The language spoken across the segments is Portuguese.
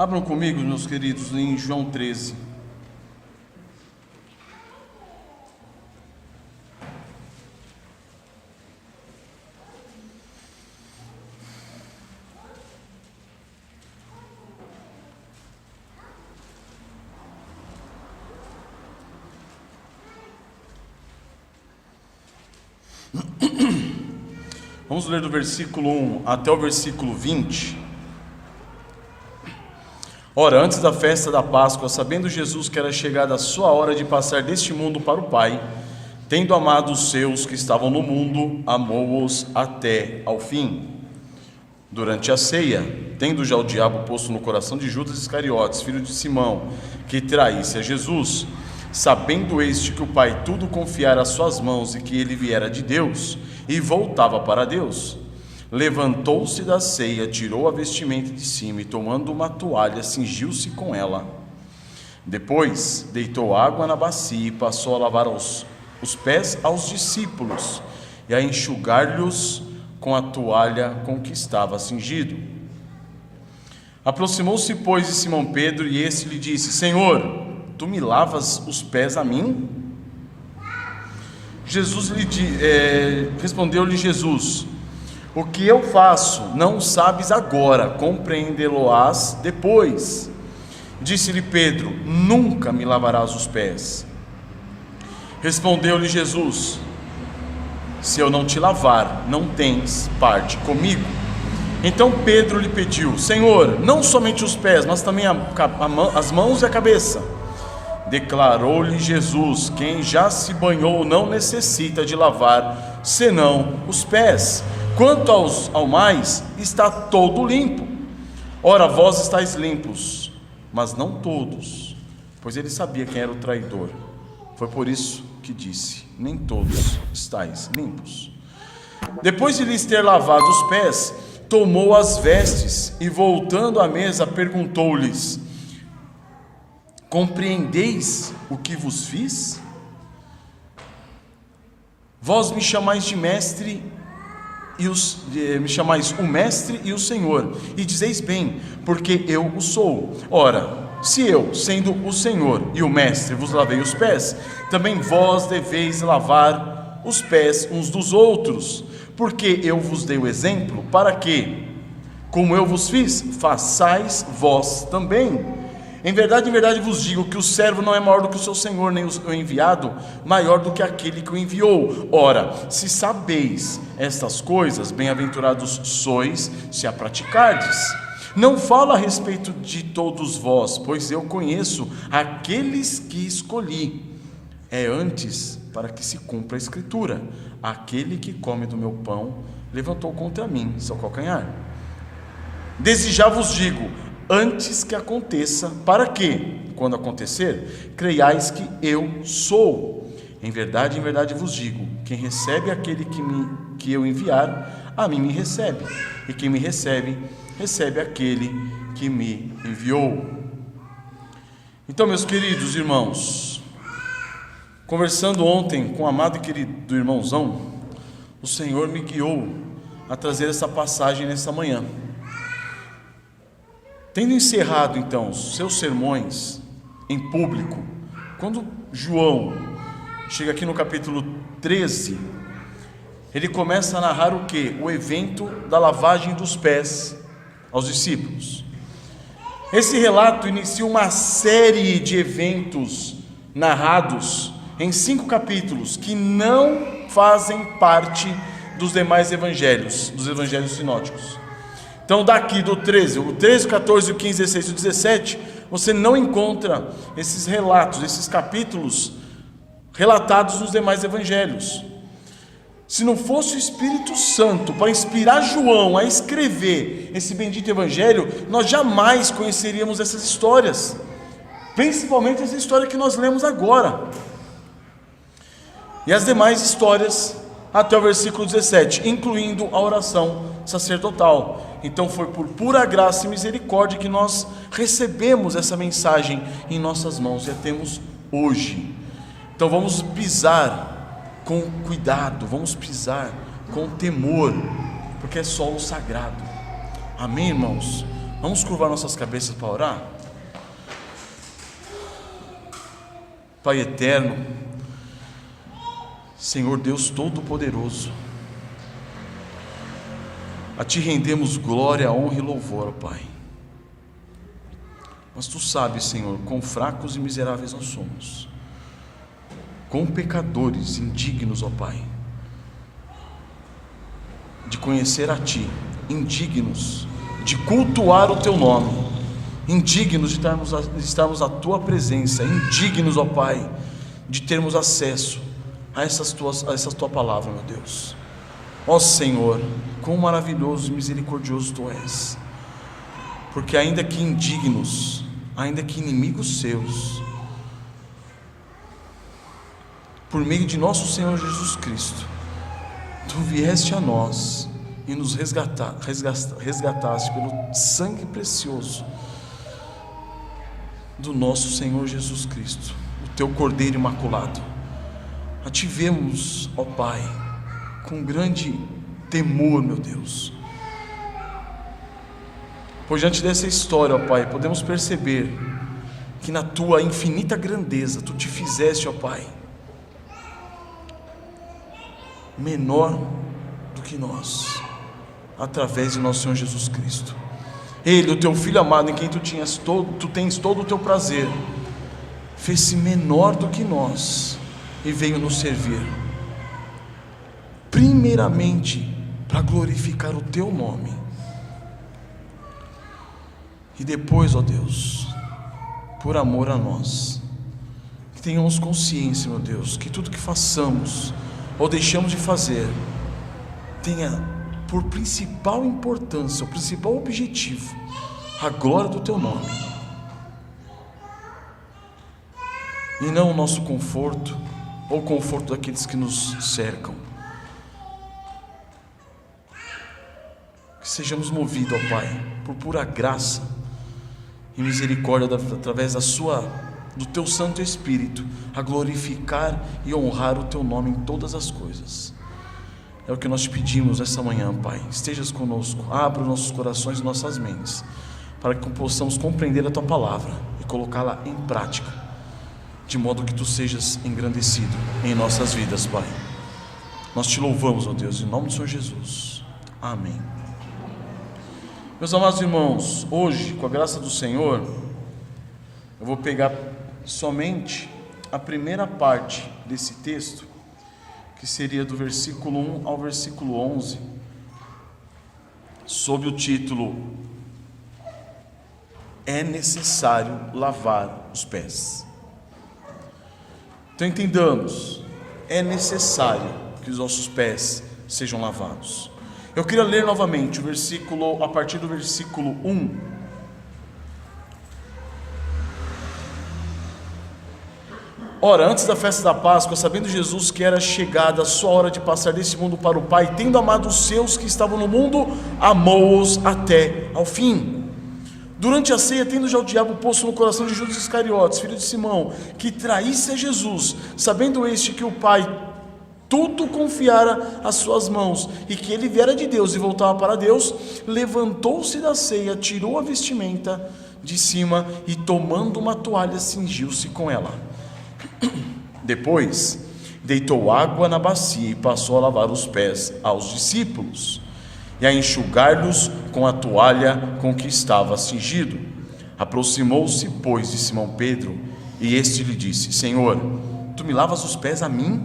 Abram comigo, meus queridos, em João 13. Vamos ler do versículo 1 até o versículo 20. Ora, antes da festa da Páscoa, sabendo Jesus que era chegada a sua hora de passar deste mundo para o Pai, tendo amado os seus que estavam no mundo, amou-os até ao fim. Durante a ceia, tendo já o diabo posto no coração de Judas Iscariotes, filho de Simão, que traísse a Jesus, sabendo este que o Pai tudo confiara às suas mãos e que ele viera de Deus e voltava para Deus, levantou-se da ceia, tirou a vestimenta de cima e, tomando uma toalha, cingiu-se com ela. Depois deitou água na bacia e passou a lavar os pés aos discípulos e a enxugar-lhes com a toalha com que estava cingido. Aproximou-se, pois, de Simão Pedro, e este lhe disse: Senhor, tu me lavas os pés a mim? Respondeu-lhe Jesus: o que eu faço não sabes agora, compreendê-lo-ás depois. Disse-lhe Pedro: nunca me lavarás os pés. Respondeu-lhe Jesus: se eu não te lavar, não tens parte comigo. Então Pedro lhe pediu: Senhor, não somente os pés, mas também as mãos e a cabeça. Declarou-lhe Jesus: quem já se banhou não necessita de lavar, senão os pés. Quanto ao mais, está todo limpo. Ora, vós estáis limpos, mas não todos. Pois ele sabia quem era o traidor. Foi por isso que disse: nem todos estáis limpos. Depois de lhes ter lavado os pés, tomou as vestes e, voltando à mesa, perguntou-lhes: compreendeis o que vos fiz? Vós me chamais de mestre me chamais o mestre e o Senhor, e dizeis bem, porque eu o sou. Ora, se eu, sendo o Senhor e o mestre, vos lavei os pés, também vós deveis lavar os pés uns dos outros, porque eu vos dei o exemplo, para que, como eu vos fiz, façais vós também. Em verdade vos digo que o servo não é maior do que o seu senhor, nem o enviado maior do que aquele que o enviou. Ora, se sabeis estas coisas, bem-aventurados sois se a praticardes. Não falo a respeito de todos vós, pois eu conheço aqueles que escolhi. É antes para que se cumpra a escritura: aquele que come do meu pão levantou contra mim seu calcanhar. Desde já vos digo, antes que aconteça, para que, quando acontecer, creiais que eu sou. Em verdade vos digo: quem recebe aquele que eu enviar, a mim me recebe, e quem me recebe, recebe aquele que me enviou. Então, meus queridos irmãos, conversando ontem com o amado e querido irmãozão, o Senhor me guiou a trazer essa passagem nessa manhã. Tendo encerrado então os seus sermões em público, quando João chega aqui no capítulo 13, ele começa a narrar o quê? O evento da lavagem dos pés aos discípulos. Esse relato inicia uma série de eventos narrados em 5 capítulos que não fazem parte dos demais evangelhos, dos evangelhos sinóticos. Então daqui do 13, o 13, o 14, o 15, o 16 e o 17, você não encontra esses relatos, esses capítulos relatados nos demais evangelhos. Se não fosse o Espírito Santo para inspirar João a escrever esse bendito evangelho, nós jamais conheceríamos essas histórias, principalmente essa história que nós lemos agora, e as demais histórias até o versículo 17, incluindo a oração sacerdotal. Então foi por pura graça e misericórdia que nós recebemos essa mensagem em nossas mãos e a temos hoje. Então vamos pisar com cuidado, vamos pisar com temor, porque é solo sagrado. Amém, irmãos? Vamos curvar nossas cabeças para orar? Pai eterno, Senhor Deus Todo-Poderoso, a Ti rendemos glória, honra e louvor, ó Pai. Mas Tu sabes, Senhor, quão fracos e miseráveis nós somos, quão pecadores, indignos, ó Pai, de conhecer a Ti, indignos de cultuar o Teu nome, indignos de estarmos na Tua presença, indignos, ó Pai, de termos acesso a essa Tua palavra, meu Deus. Ó Senhor, quão maravilhoso e misericordioso Tu és, porque ainda que indignos, ainda que inimigos Seus, por meio de nosso Senhor Jesus Cristo, Tu vieste a nós e nos resgataste pelo sangue precioso do nosso Senhor Jesus Cristo, o Teu Cordeiro Imaculado. A Ti vemos, ó Pai, com grande temor, meu Deus, pois diante dessa história, ó Pai, podemos perceber que na Tua infinita grandeza Tu Te fizeste, ó Pai, menor do que nós, através de nosso Senhor Jesus Cristo. Ele, o Teu Filho amado, em quem Tu tens todo o Teu prazer, fez-se menor do que nós e veio nos servir, primeiramente para glorificar o Teu nome, e depois, ó Deus, por amor a nós, que tenhamos consciência, meu Deus, que tudo que façamos ou deixamos de fazer tenha por principal importância, o principal objetivo, a glória do Teu nome, e não o nosso conforto ou o conforto daqueles que nos cercam. Que sejamos movidos, ó Pai, por pura graça e misericórdia, através do Teu Santo Espírito, a glorificar e honrar o Teu nome em todas as coisas. É o que nós te pedimos essa manhã, Pai. Estejas conosco, abra os nossos corações e nossas mentes, para que possamos compreender a Tua palavra e colocá-la em prática, de modo que Tu sejas engrandecido em nossas vidas, Pai. Nós Te louvamos, ó Deus, em nome do Senhor Jesus. Amém. Meus amados irmãos, hoje, com a graça do Senhor, eu vou pegar somente a primeira parte desse texto, que seria do versículo 1 ao versículo 11, sob o título: É necessário lavar os pés. Então entendamos, é necessário que os nossos pés sejam lavados. Eu queria ler novamente o versículo, a partir do versículo 1. Ora, antes da festa da Páscoa, sabendo Jesus que era chegada a sua hora de passar desse mundo para o Pai, tendo amado os seus que estavam no mundo, amou-os até ao fim. Durante a ceia, tendo já o diabo posto no coração de Judas Iscariotes, filho de Simão, que traísse a Jesus, sabendo este que o Pai tudo confiara às suas mãos, e que ele viera de Deus e voltava para Deus, levantou-se da ceia, tirou a vestimenta de cima e, tomando uma toalha, cingiu-se com ela. Depois deitou água na bacia e passou a lavar os pés aos discípulos e a enxugar-lhes com a toalha com que estava cingido. Aproximou-se, pois, de Simão Pedro, e este lhe disse: Senhor, tu me lavas os pés a mim?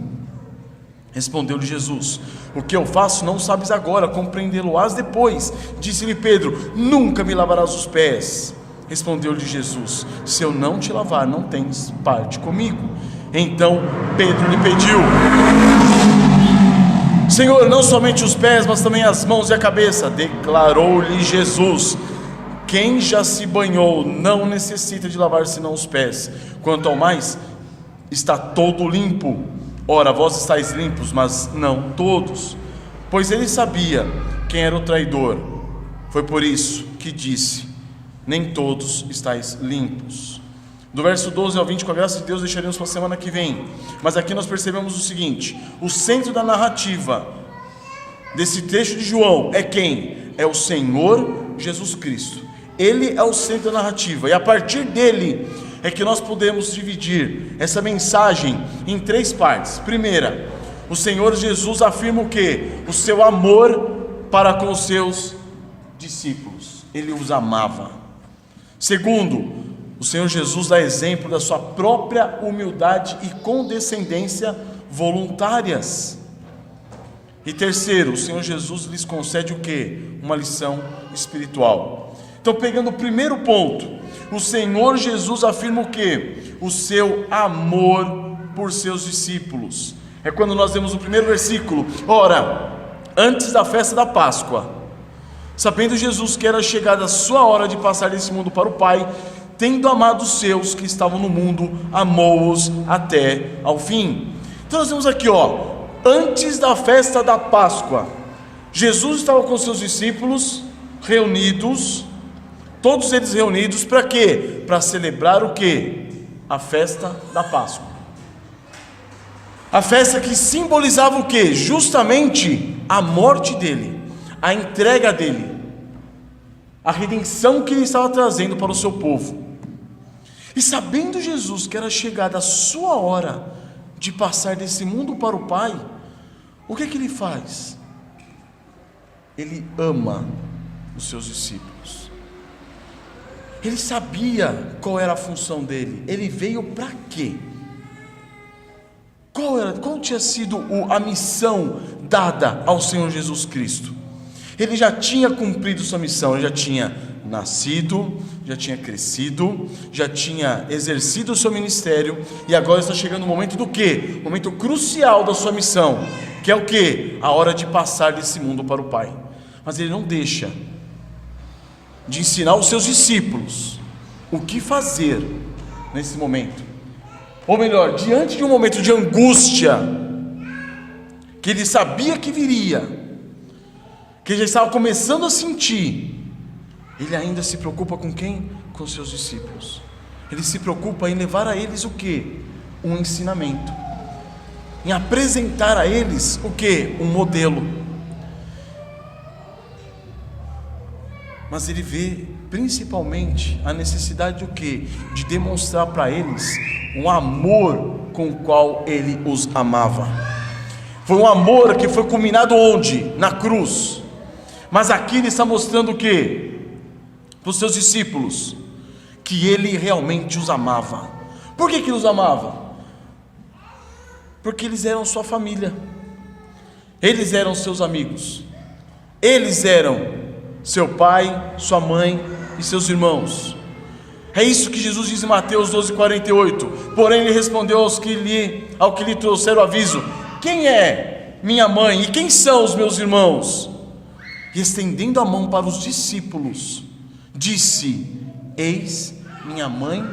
Respondeu-lhe Jesus: O que eu faço não sabes agora, compreendê-lo-ás depois. Disse-lhe Pedro: Nunca me lavarás os pés. Respondeu-lhe Jesus: Se eu não te lavar, não tens parte comigo. Então Pedro lhe pediu: Senhor, não somente os pés, mas também as mãos e a cabeça. Declarou-lhe Jesus: Quem já se banhou não necessita de lavar senão os pés. Quanto ao mais, está todo limpo. Ora, vós estáis limpos, mas não todos. Pois ele sabia quem era o traidor. Foi por isso que disse: Nem todos estáis limpos. Do verso 12 ao 20, com a graça de Deus, deixaremos para a semana que vem. Mas aqui nós percebemos o seguinte: o centro da narrativa desse trecho de João é quem? É o Senhor Jesus Cristo. Ele é o centro da narrativa, e a partir dele é que nós podemos dividir essa mensagem em 3 partes. Primeira, o Senhor Jesus afirma o quê? O seu amor para com os seus discípulos. Ele os amava. Segundo, o Senhor Jesus dá exemplo da sua própria humildade e condescendência voluntárias. E terceiro, o Senhor Jesus lhes concede o quê? Uma lição espiritual. Então, pegando o primeiro ponto, o Senhor Jesus afirma o quê? O seu amor por seus discípulos. É quando nós vemos o primeiro versículo: ora, antes da festa da Páscoa, sabendo Jesus que era chegada a sua hora de passar desse mundo para o Pai, tendo amado os seus que estavam no mundo, amou-os até ao fim. Então nós vemos aqui, antes da festa da Páscoa, Jesus estava com seus discípulos reunidos, todos eles reunidos para quê? Para celebrar o quê? A festa da Páscoa. A festa que simbolizava o quê? Justamente a morte dele, a entrega dele, a redenção que ele estava trazendo para o seu povo. E sabendo Jesus que era chegada a sua hora de passar desse mundo para o Pai, o que ele faz? Ele ama os seus discípulos. Ele sabia qual era a função dele. Ele veio para quê? Qual tinha sido a missão dada ao Senhor Jesus Cristo? Ele já tinha cumprido sua missão, ele já tinha nascido, já tinha crescido, já tinha exercido o seu ministério, e agora está chegando o momento do quê? O momento crucial da sua missão, que é o quê? A hora de passar desse mundo para o Pai. Mas ele não deixa de ensinar os seus discípulos o que fazer nesse momento. Ou melhor, diante de um momento de angústia, que ele sabia que viria, que ele já estava começando a sentir, ele ainda se preocupa com quem? Com os seus discípulos. Ele se preocupa em levar a eles o quê? Um ensinamento, em apresentar a eles o quê? Um modelo. Mas ele vê principalmente a necessidade do quê? De demonstrar para eles um amor com o qual ele os amava. Foi um amor que foi culminado onde? Na cruz. Mas aqui ele está mostrando o quê? Para os seus discípulos, que ele realmente os amava. Por que ele os amava? Porque eles eram sua família, eles eram seus amigos, eles eram seu pai, sua mãe e seus irmãos. É isso que Jesus diz em Mateus 12:48. Porém ele respondeu ao que lhe trouxeram o aviso: quem é minha mãe e quem são os meus irmãos? E estendendo a mão para os discípulos, disse: eis minha mãe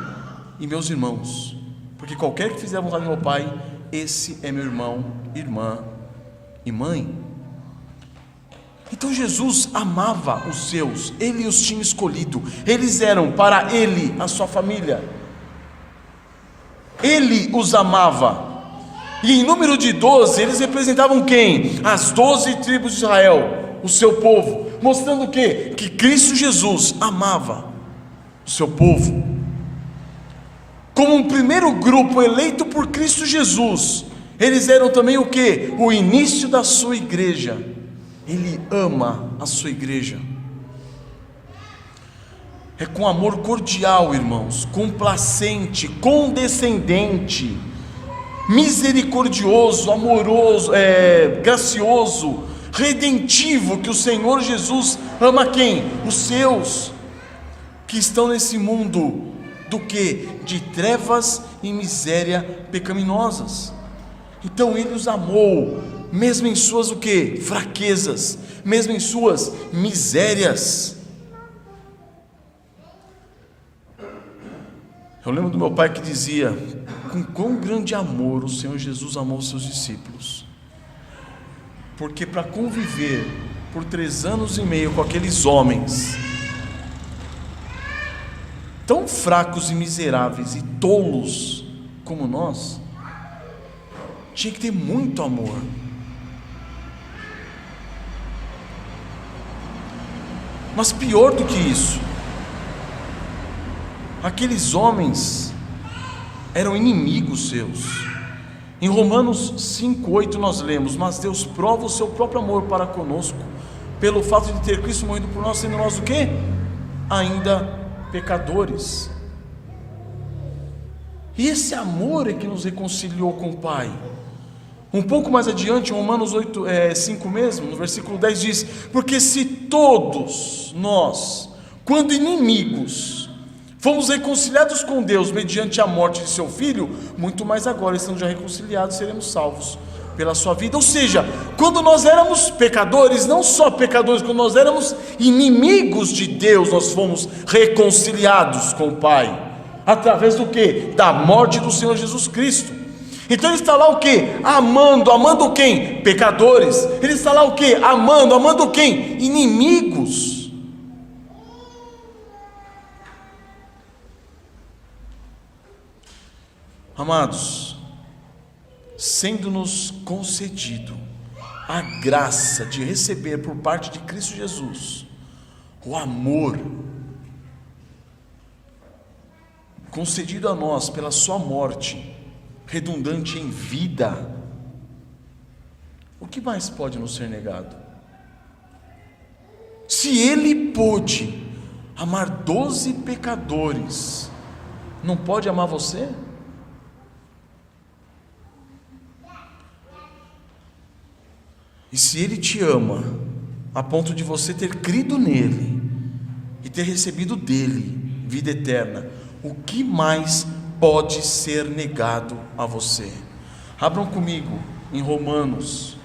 e meus irmãos, porque qualquer que fizer a vontade do meu Pai, esse é meu irmão, irmã e mãe. Então Jesus amava os seus, ele os tinha escolhido, eles eram para ele a sua família, ele os amava. E em número de 12, eles representavam quem? As 12 tribos de Israel, o seu povo, mostrando o quê? Que Cristo Jesus amava o seu povo. Como um primeiro grupo eleito por Cristo Jesus, eles eram também o quê? O início da sua igreja. Ele ama a sua igreja. É com amor cordial, irmãos, complacente, condescendente, misericordioso, amoroso, gracioso, redentivo, que o Senhor Jesus ama quem? Os seus, que estão nesse mundo do que? De trevas e miséria pecaminosas. Então ele os amou, mesmo em suas o que? Fraquezas, mesmo em suas misérias. Eu lembro do meu pai que dizia: com quão grande amor o Senhor Jesus amou os seus discípulos, porque para conviver por 3 anos e meio com aqueles homens tão fracos e miseráveis e tolos como nós, tinha que ter muito amor. Mas pior do que isso, aqueles homens eram inimigos seus. Em Romanos 5,8 nós lemos: mas Deus prova o seu próprio amor para conosco, pelo fato de ter Cristo morrido por nós, sendo nós o quê? Ainda pecadores. E esse amor é que nos reconciliou com o Pai. Um pouco mais adiante, em Romanos 5 mesmo, no versículo 10 diz: porque se todos nós, quando inimigos, fomos reconciliados com Deus mediante a morte de seu Filho, muito mais agora, estando já reconciliados, seremos salvos pela sua vida. Ou seja, quando nós éramos pecadores, não só pecadores, quando nós éramos inimigos de Deus, nós fomos reconciliados com o Pai, através do que? Da morte do Senhor Jesus Cristo. Então ele está lá o que? Amando quem? Pecadores. Ele está lá o que? Amando quem? Inimigos. Amados, sendo-nos concedido a graça de receber por parte de Cristo Jesus o amor concedido a nós pela sua morte, redundante em vida, o que mais pode nos ser negado? Se ele pôde amar 12 pecadores, não pode amar você? E se ele te ama a ponto de você ter crido nele e ter recebido dele vida eterna, o que mais pode ser negado a você? Abram comigo em Romanos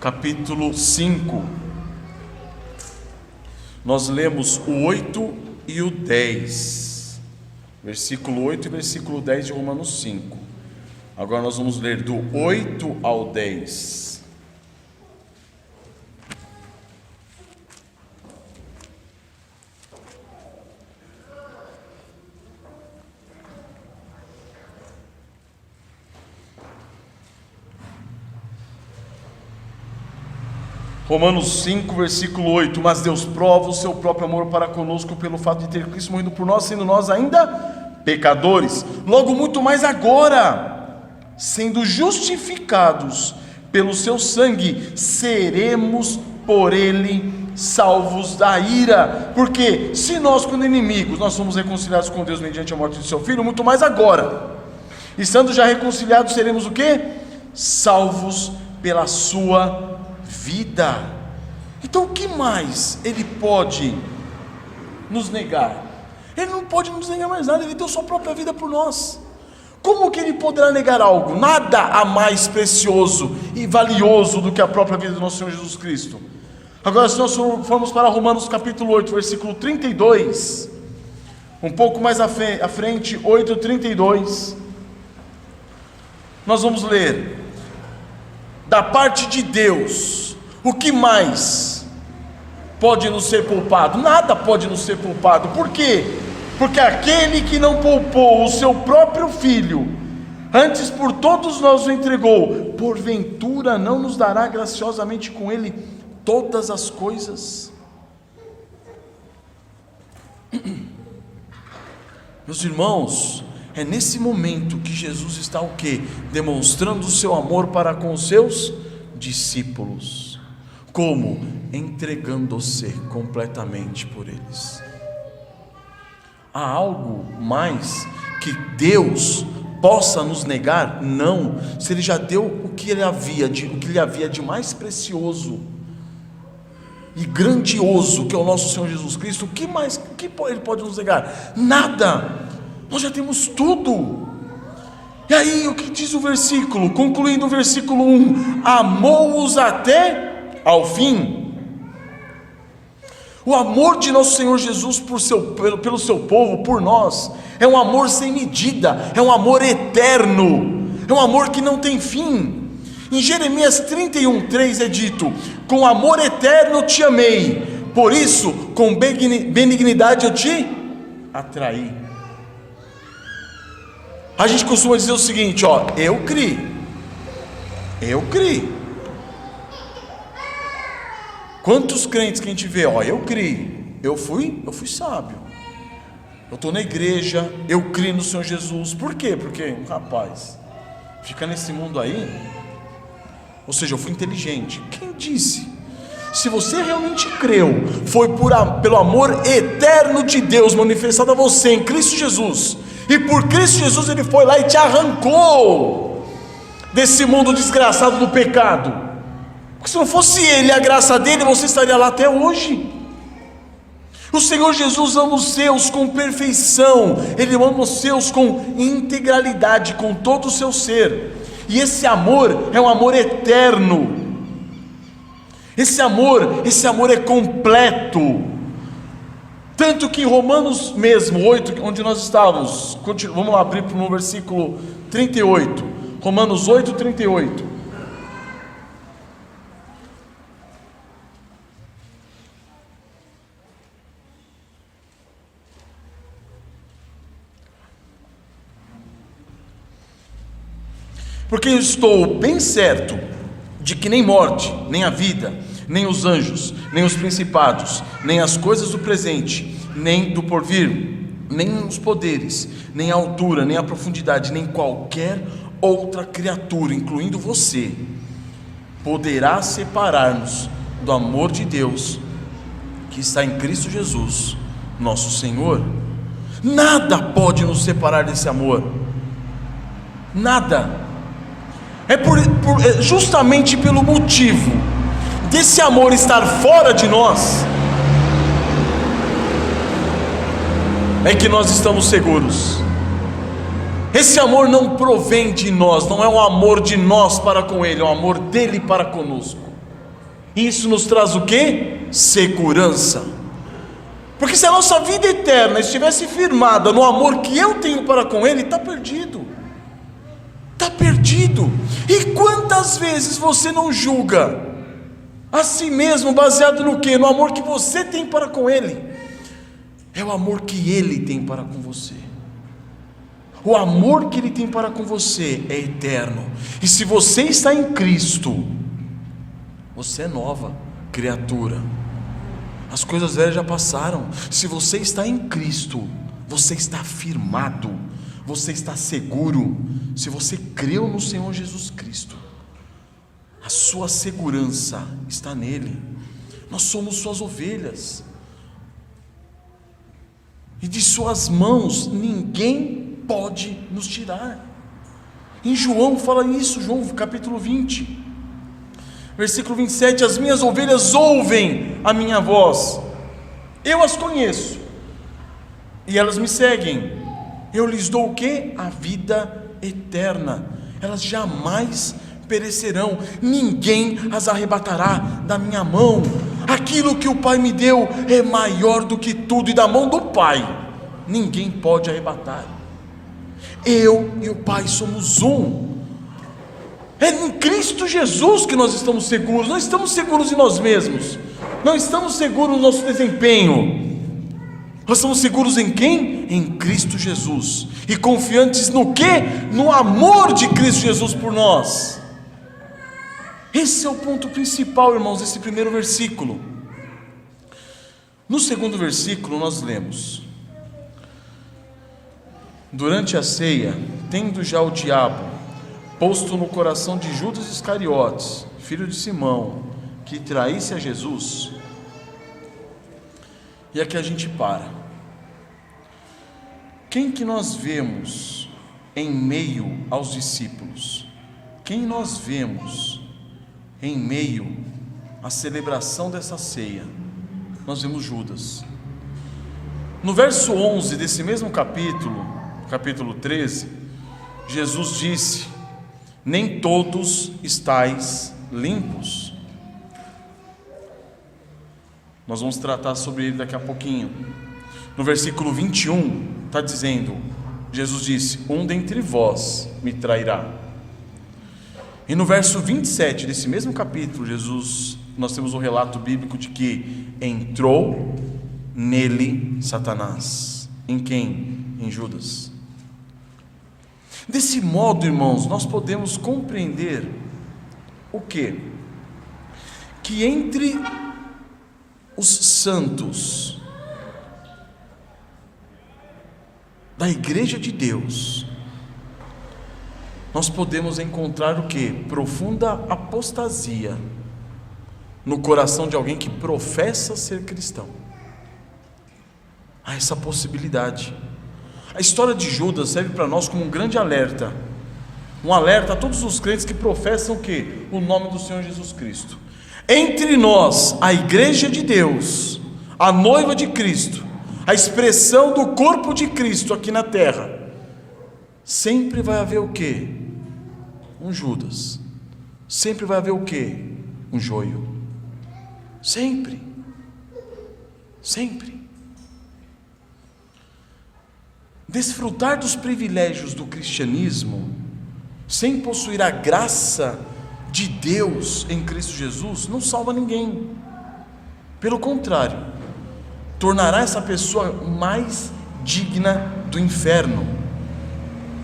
capítulo 5. Nós lemos o 8 e o 10, versículo 8 e versículo 10 de Romanos 5. Agora nós vamos ler do 8 ao 10. Romanos 5, versículo 8: mas Deus prova o seu próprio amor para conosco pelo fato de ter Cristo morrido por nós, sendo nós ainda pecadores. Logo muito mais agora, sendo justificados pelo seu sangue, seremos por ele salvos da ira. Porque se nós, quando inimigos, nós somos reconciliados com Deus mediante a morte de seu Filho, muito mais agora, estando já reconciliados, seremos o quê? Salvos pela sua vida. Então o que mais ele pode nos negar? Ele não pode nos negar mais nada, ele deu sua própria vida por nós. Como que ele poderá negar algo? Nada há mais precioso e valioso do que a própria vida do nosso Senhor Jesus Cristo. Agora, se nós formos para Romanos capítulo 8, versículo 32, um pouco mais à frente, 8:32, nós vamos ler: da parte de Deus, o que mais pode nos ser poupado? Nada pode nos ser poupado. Por quê? Porque aquele que não poupou o seu próprio Filho, antes por todos nós o entregou, porventura não nos dará graciosamente com ele todas as coisas? Meus irmãos, é nesse momento que Jesus está o quê? Demonstrando o seu amor para com os seus discípulos. Como? Entregando-se completamente por eles. Há algo mais que Deus possa nos negar? Não. Se ele já deu o que lhe havia de mais precioso e grandioso, que é o nosso Senhor Jesus Cristo, o que mais? O que ele pode nos negar? Nada. Nós já temos tudo. E aí, o que diz o versículo? Concluindo o versículo 1: amou-os até ao fim. O amor de nosso Senhor Jesus pelo seu povo, por nós, é um amor sem medida, é um amor eterno, é um amor que não tem fim. Em Jeremias 31:3 é dito: com amor eterno te amei, por isso com benignidade eu te atraí. A gente costuma dizer o seguinte, eu criei. Quantos crentes que a gente vê, eu criei, eu fui sábio, eu estou na igreja, eu creio no Senhor Jesus. Por quê? Porque, rapaz, fica nesse mundo aí, ou seja, eu fui inteligente. Quem disse? Se você realmente creu, foi pelo amor eterno de Deus manifestado a você em Cristo Jesus, e por Cristo Jesus Ele foi lá e te arrancou desse mundo desgraçado do pecado, porque se não fosse Ele, a graça dele, você estaria lá até hoje. O Senhor Jesus ama os seus com perfeição, Ele ama os seus com integralidade, com todo o seu ser, e esse amor é um amor eterno. Esse amor é completo, tanto que em Romanos mesmo, 8, onde nós estávamos, vamos lá abrir no versículo 38, Romanos 8, 38, porque eu estou bem certo de que nem morte, nem a vida, nem os anjos, nem os principados, nem as coisas do presente, nem do porvir, nem os poderes, nem a altura, nem a profundidade, nem qualquer outra criatura, incluindo você, poderá separar-nos do amor de Deus que está em Cristo Jesus, nosso Senhor. Nada pode nos separar desse amor, nada. Justamente pelo motivo desse amor estar fora de nós, é que nós estamos seguros. Esse amor não provém de nós, não é um amor de nós para com Ele, é um amor dele para conosco. Isso nos traz o quê? Segurança. Porque se a nossa vida eterna estivesse firmada no amor que eu tenho para com Ele, está perdido. Está perdido. E quantas vezes você não julga a si mesmo baseado no quê? No amor que você tem para com Ele. É o amor que Ele tem para com você. O amor que Ele tem para com você é eterno. E se você está em Cristo, você é nova criatura. As coisas velhas já passaram. Se você está em Cristo, você está firmado, você está seguro. Se você creu no Senhor Jesus Cristo, a sua segurança está nele. Nós somos suas ovelhas, e de suas mãos ninguém pode nos tirar. Em João fala isso, João capítulo 20, versículo 27, as minhas ovelhas ouvem a minha voz, eu as conheço, e elas me seguem. Eu lhes dou o quê? A vida eterna. Elas jamais perecerão, ninguém as arrebatará da minha mão. Aquilo que o Pai me deu é maior do que tudo, e da mão do Pai ninguém pode arrebatar. Eu e o Pai somos um. É em Cristo Jesus que nós estamos seguros. Não estamos seguros em nós mesmos, não estamos seguros no nosso desempenho. Nós estamos seguros em quem? Em Cristo Jesus. E confiantes no quê? No amor de Cristo Jesus por nós. Esse é o ponto principal, irmãos, desse primeiro versículo. No segundo versículo nós lemos: durante a ceia, tendo já o diabo posto no coração de Judas Iscariotes, filho de Simão, que traísse a Jesus. E aqui a gente para. Quem que nós vemos em meio aos discípulos? Quem nós vemos em meio à celebração dessa ceia? Nós vemos Judas. No verso 11 desse mesmo capítulo 13, Jesus disse: nem todos estáis limpos. Nós vamos tratar sobre ele daqui a pouquinho. No versículo 21 está dizendo, Jesus disse: um dentre vós me trairá. E no verso 27 desse mesmo capítulo, nós temos um relato bíblico de que entrou nele Satanás. Em quem? Em Judas. Desse modo, irmãos, nós podemos compreender o quê? Que entre os santos da igreja de Deus, nós podemos encontrar o que? Profunda apostasia no coração de alguém que professa ser cristão. Há essa possibilidade. A história de Judas serve para nós como um grande alerta. Um alerta a todos os crentes que professam o quê? O nome do Senhor Jesus Cristo. Entre nós, a igreja de Deus, a noiva de Cristo, a expressão do corpo de Cristo aqui na terra, sempre vai haver o quê? Um Judas. Sempre vai haver o quê? Um joio. Sempre. Sempre. Desfrutar dos privilégios do cristianismo, sem possuir a graça de Deus em Cristo Jesus, não salva ninguém. Pelo contrário, tornará essa pessoa mais digna do inferno.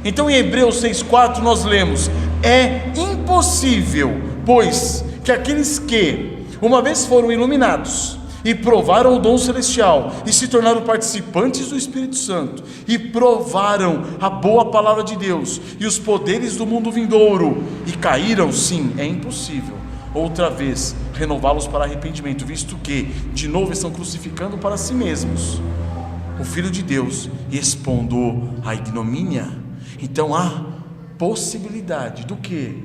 Então em Hebreus 6,4 nós lemos: é impossível, pois, que aqueles que uma vez foram iluminados e provaram o dom celestial, e se tornaram participantes do Espírito Santo, e provaram a boa palavra de Deus, e os poderes do mundo vindouro, e caíram, sim, é impossível outra vez renová-los para arrependimento, visto que, de novo, estão crucificando para si mesmos o Filho de Deus, e expondo-o à ignomínia. Então há possibilidade do que?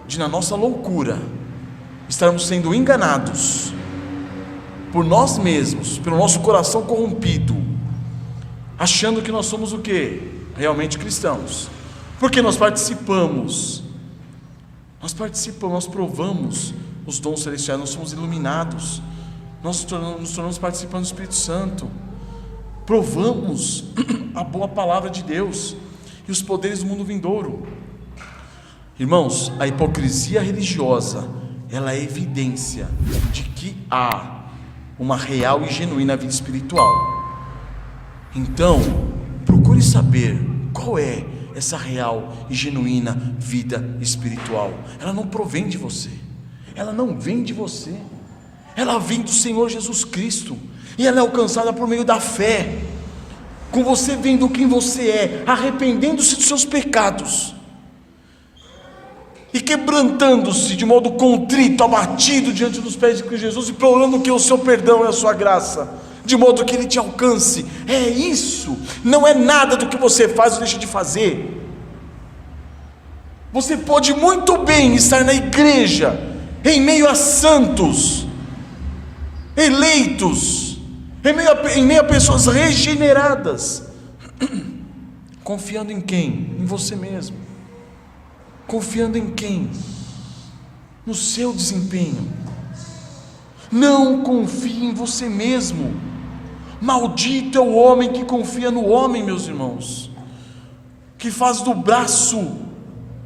De, na nossa loucura, estarmos sendo enganados por nós mesmos, pelo nosso coração corrompido, achando que nós somos o quê? Realmente cristãos, porque nós participamos, nós provamos os dons celestiais, nós somos iluminados, nós nos tornamos participantes do Espírito Santo, provamos a boa palavra de Deus e os poderes do mundo vindouro. Irmãos, a hipocrisia religiosa, ela é evidência de que há uma real e genuína vida espiritual. Então, procure saber qual é essa real e genuína vida espiritual. Ela não provém de você, ela não vem de você, ela vem do Senhor Jesus Cristo, e ela é alcançada por meio da fé, com você vendo quem você é, arrependendo-se dos seus pecados, e quebrantando-se de modo contrito, abatido diante dos pés de Cristo Jesus, implorando que o seu perdão e a sua graça, de modo que Ele te alcance. É isso, não é nada do que você faz ou deixa de fazer. Você pode muito bem estar na igreja, em meio a santos, eleitos, em meio a pessoas regeneradas, confiando em quem? Em você mesmo. Confiando em quem? No seu desempenho. Não confie em você mesmo. Maldito é o homem que confia no homem, meus irmãos, que faz do braço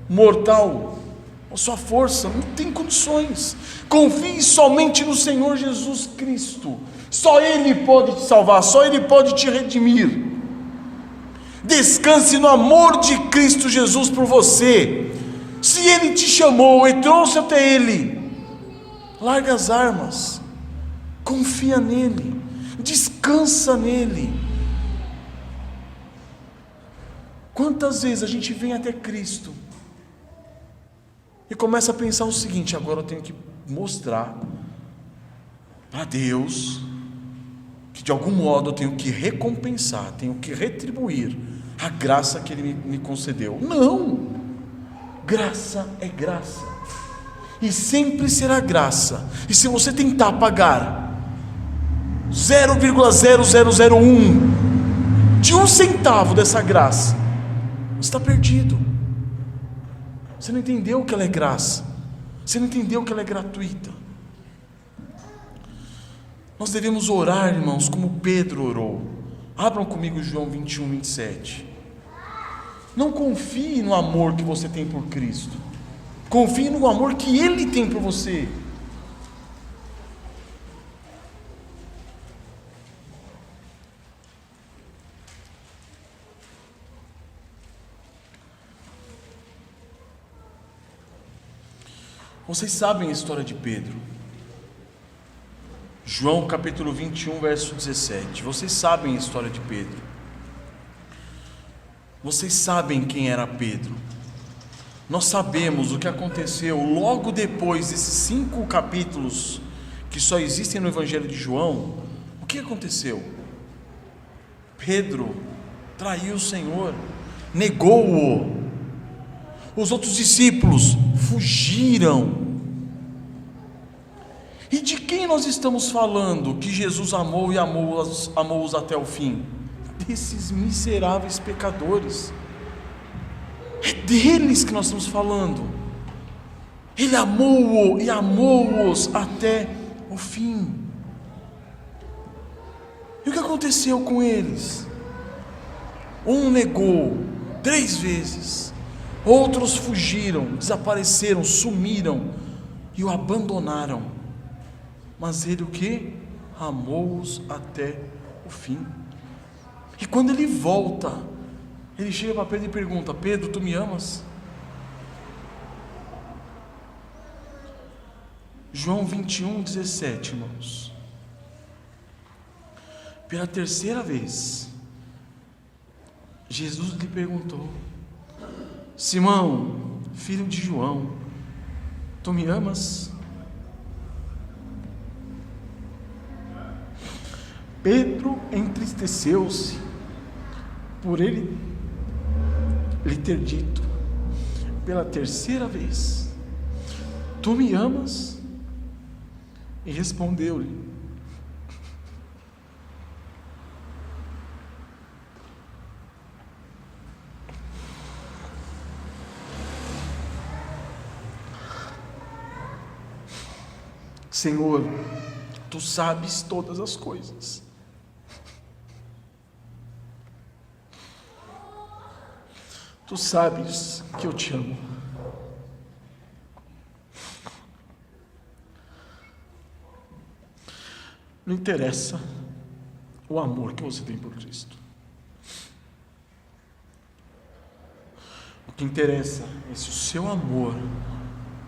mortal a sua força. Não tem condições. Confie somente no Senhor Jesus Cristo. Só Ele pode te salvar, só Ele pode te redimir. Descanse no amor de Cristo Jesus por você. Se Ele te chamou e trouxe até Ele, larga as armas, confia nele, descansa nele. Quantas vezes a gente vem até Cristo e começa a pensar o seguinte: agora eu tenho que mostrar para Deus que de algum modo eu tenho que recompensar, tenho que retribuir a graça que Ele me concedeu. Não! Graça é graça, e sempre será graça. E se você tentar pagar 0,0001 de um centavo dessa graça, você está perdido. Você não entendeu que ela é graça, você não entendeu que ela é gratuita. Nós devemos orar, irmãos, como Pedro orou. Abram comigo João 21, 27. Não confie no amor que você tem por Cristo, confie no amor que Ele tem por você. Vocês sabem a história de Pedro. João capítulo 21, verso 17. Vocês sabem a história de Pedro. Vocês sabem quem era Pedro. Nós sabemos o que aconteceu logo depois desses 5 capítulos que só existem no Evangelho de João. O que aconteceu? Pedro traiu o Senhor, negou-o. Os outros discípulos fugiram. E de quem nós estamos falando que Jesus amou e amou-os até o fim? Desses miseráveis pecadores. É deles que nós estamos falando. Ele amou-o e amou-os até o fim. E o que aconteceu com eles? Um negou 3 vezes, outros fugiram, desapareceram, sumiram e o abandonaram. Mas ele o que? Amou-os até o fim. E quando ele volta, ele chega para Pedro e pergunta: Pedro, tu me amas? João 21:17, irmãos. Pela 3ª vez, Jesus lhe perguntou: Simão, filho de João, tu me amas? Pedro entristeceu-se por ele lhe ter dito pela 3ª vez: tu me amas? E respondeu-lhe: Senhor, tu sabes todas as coisas. Tu sabes que eu te amo. Não interessa o amor que você tem por Cristo. O que interessa é se o seu amor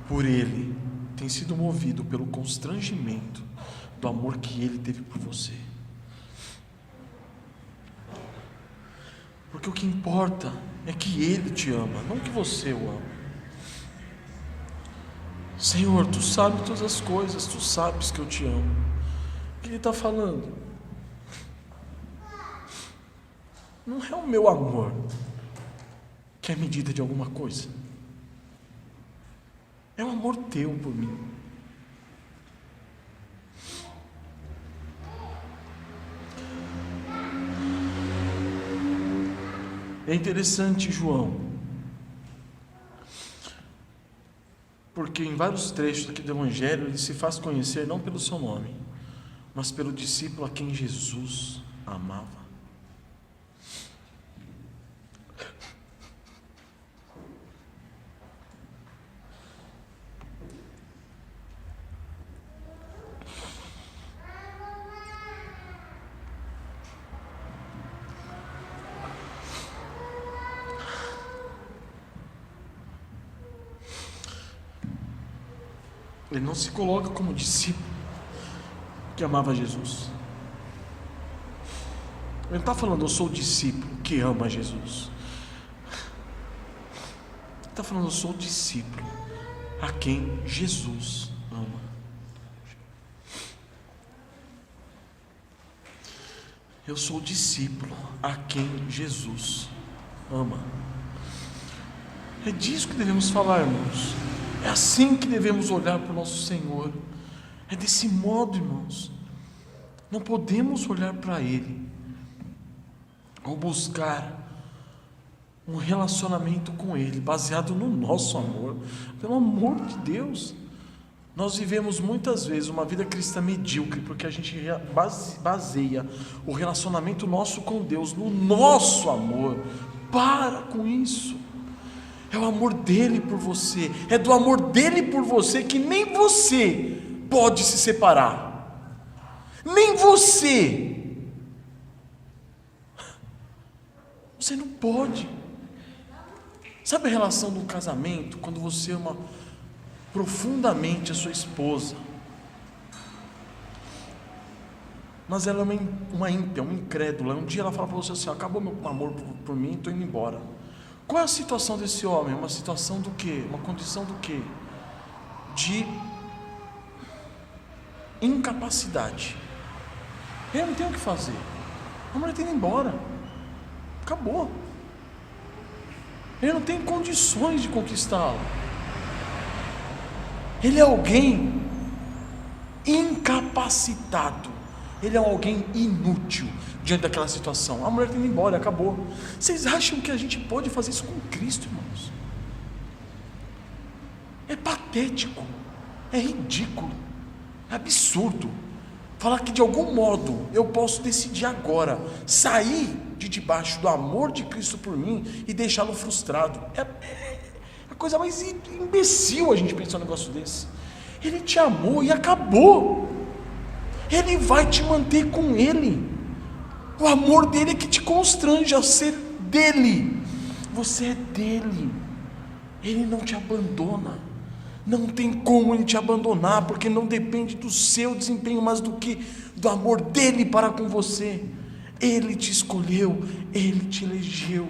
por Ele tem sido movido pelo constrangimento do amor que Ele teve por você. Porque o que importa é que Ele te ama, não que você o ama. Senhor, tu sabes todas as coisas, tu sabes que eu te amo. O que Ele está falando? Não é o meu amor que é medida de alguma coisa. É o amor teu por mim. É interessante, João, porque em vários trechos aqui do Evangelho ele se faz conhecer não pelo seu nome, mas pelo discípulo a quem Jesus amava. Ele não se coloca como discípulo que amava Jesus. Ele não está falando, eu sou o discípulo que ama Jesus. Ele está falando, eu sou o discípulo a quem Jesus ama. Eu sou o discípulo a quem Jesus ama. É disso que devemos falar, irmãos. É assim que devemos olhar para o nosso Senhor. É desse modo, irmãos. Não podemos olhar para Ele ou buscar um relacionamento com Ele baseado no nosso amor. Pelo amor de Deus, nós vivemos muitas vezes uma vida cristã medíocre porque a gente baseia o relacionamento nosso com Deus no nosso amor. Para com isso. É o amor dele por você, é do amor dele por você que nem você pode se separar, nem você não pode. Sabe a relação do casamento, quando você ama profundamente a sua esposa, mas ela é uma ímpia, uma incrédula. Um dia ela fala para você assim: acabou meu amor por mim, estou indo embora. Qual é a situação desse homem? Uma situação do quê? Uma condição do quê? De incapacidade. Ele não tem o que fazer. A mulher está indo embora. Acabou. Ele não tem condições de conquistá-la. Ele é alguém incapacitado. Ele é alguém inútil diante daquela situação. A mulher está indo embora, acabou. Vocês acham que a gente pode fazer isso com Cristo, irmãos? É patético, é ridículo, é absurdo falar que de algum modo eu posso decidir agora sair de debaixo do amor de Cristo por mim e deixá-lo frustrado. É a coisa mais imbecil a gente pensar um negócio desse. Ele te amou e acabou. Ele vai te manter com Ele. O amor dele é que te constrange a ser dele. Você é dele. Ele não te abandona. Não tem como Ele te abandonar, porque não depende do seu desempenho, mas do amor dele para com você. Ele te escolheu, Ele te elegeu.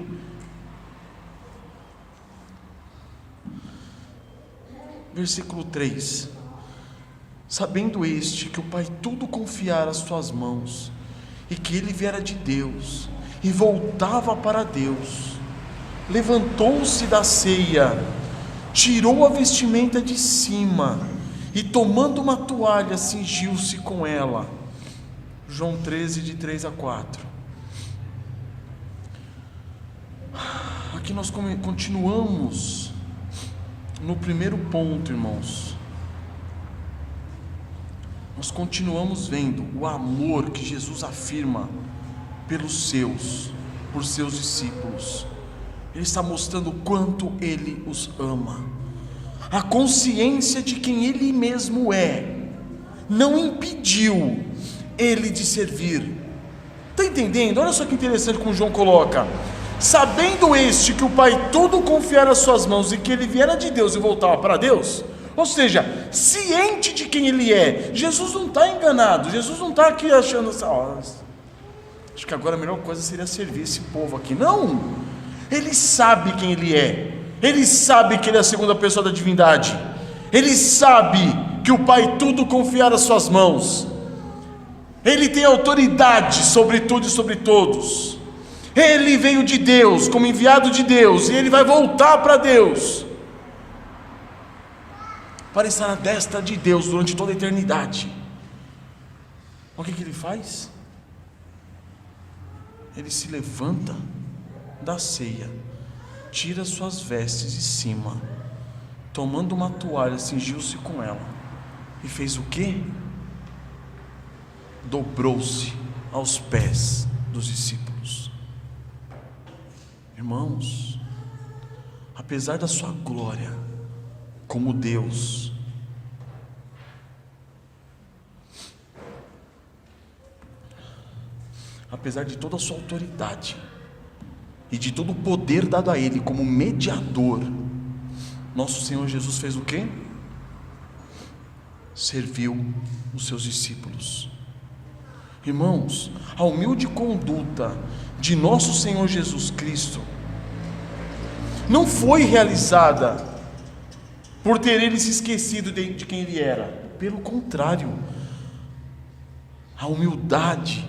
Versículo 3: sabendo este que o Pai tudo confiara às suas mãos, e que ele viera de Deus, e voltava para Deus, levantou-se da ceia, tirou a vestimenta de cima, e tomando uma toalha, cingiu-se com ela. João 13, de 3 a 4. Aqui nós continuamos no primeiro ponto, irmãos. Nós continuamos vendo o amor que Jesus afirma por seus discípulos. Ele está mostrando o quanto Ele os ama. A consciência de quem Ele mesmo é não impediu Ele de servir. Está entendendo? Olha só que interessante como João coloca: sabendo este que o Pai tudo confiara às suas mãos, e que Ele viera de Deus e voltava para Deus. Ou seja, ciente de quem Ele é. Jesus não está enganado. Jesus não está aqui achando assim: acho que agora a melhor coisa seria servir esse povo aqui. Não. Ele sabe quem Ele é. Ele sabe que Ele é a segunda pessoa da divindade. Ele sabe que o Pai tudo confiara às suas mãos. Ele tem autoridade sobre tudo e sobre todos. Ele veio de Deus como enviado de Deus, e Ele vai voltar para Deus para estar à destra de Deus durante toda a eternidade. O que Ele faz? Ele se levanta da ceia, tira suas vestes de cima, tomando uma toalha, cingiu-se com ela, e fez o quê? Dobrou-se aos pés dos discípulos. Irmãos, apesar da sua glória como Deus, apesar de toda a sua autoridade e de todo o poder dado a Ele como mediador, nosso Senhor Jesus fez o quê? Serviu os seus discípulos. Irmãos, a humilde conduta de nosso Senhor Jesus Cristo não foi realizada por ter Ele se esquecido de quem Ele era. Pelo contrário, a humildade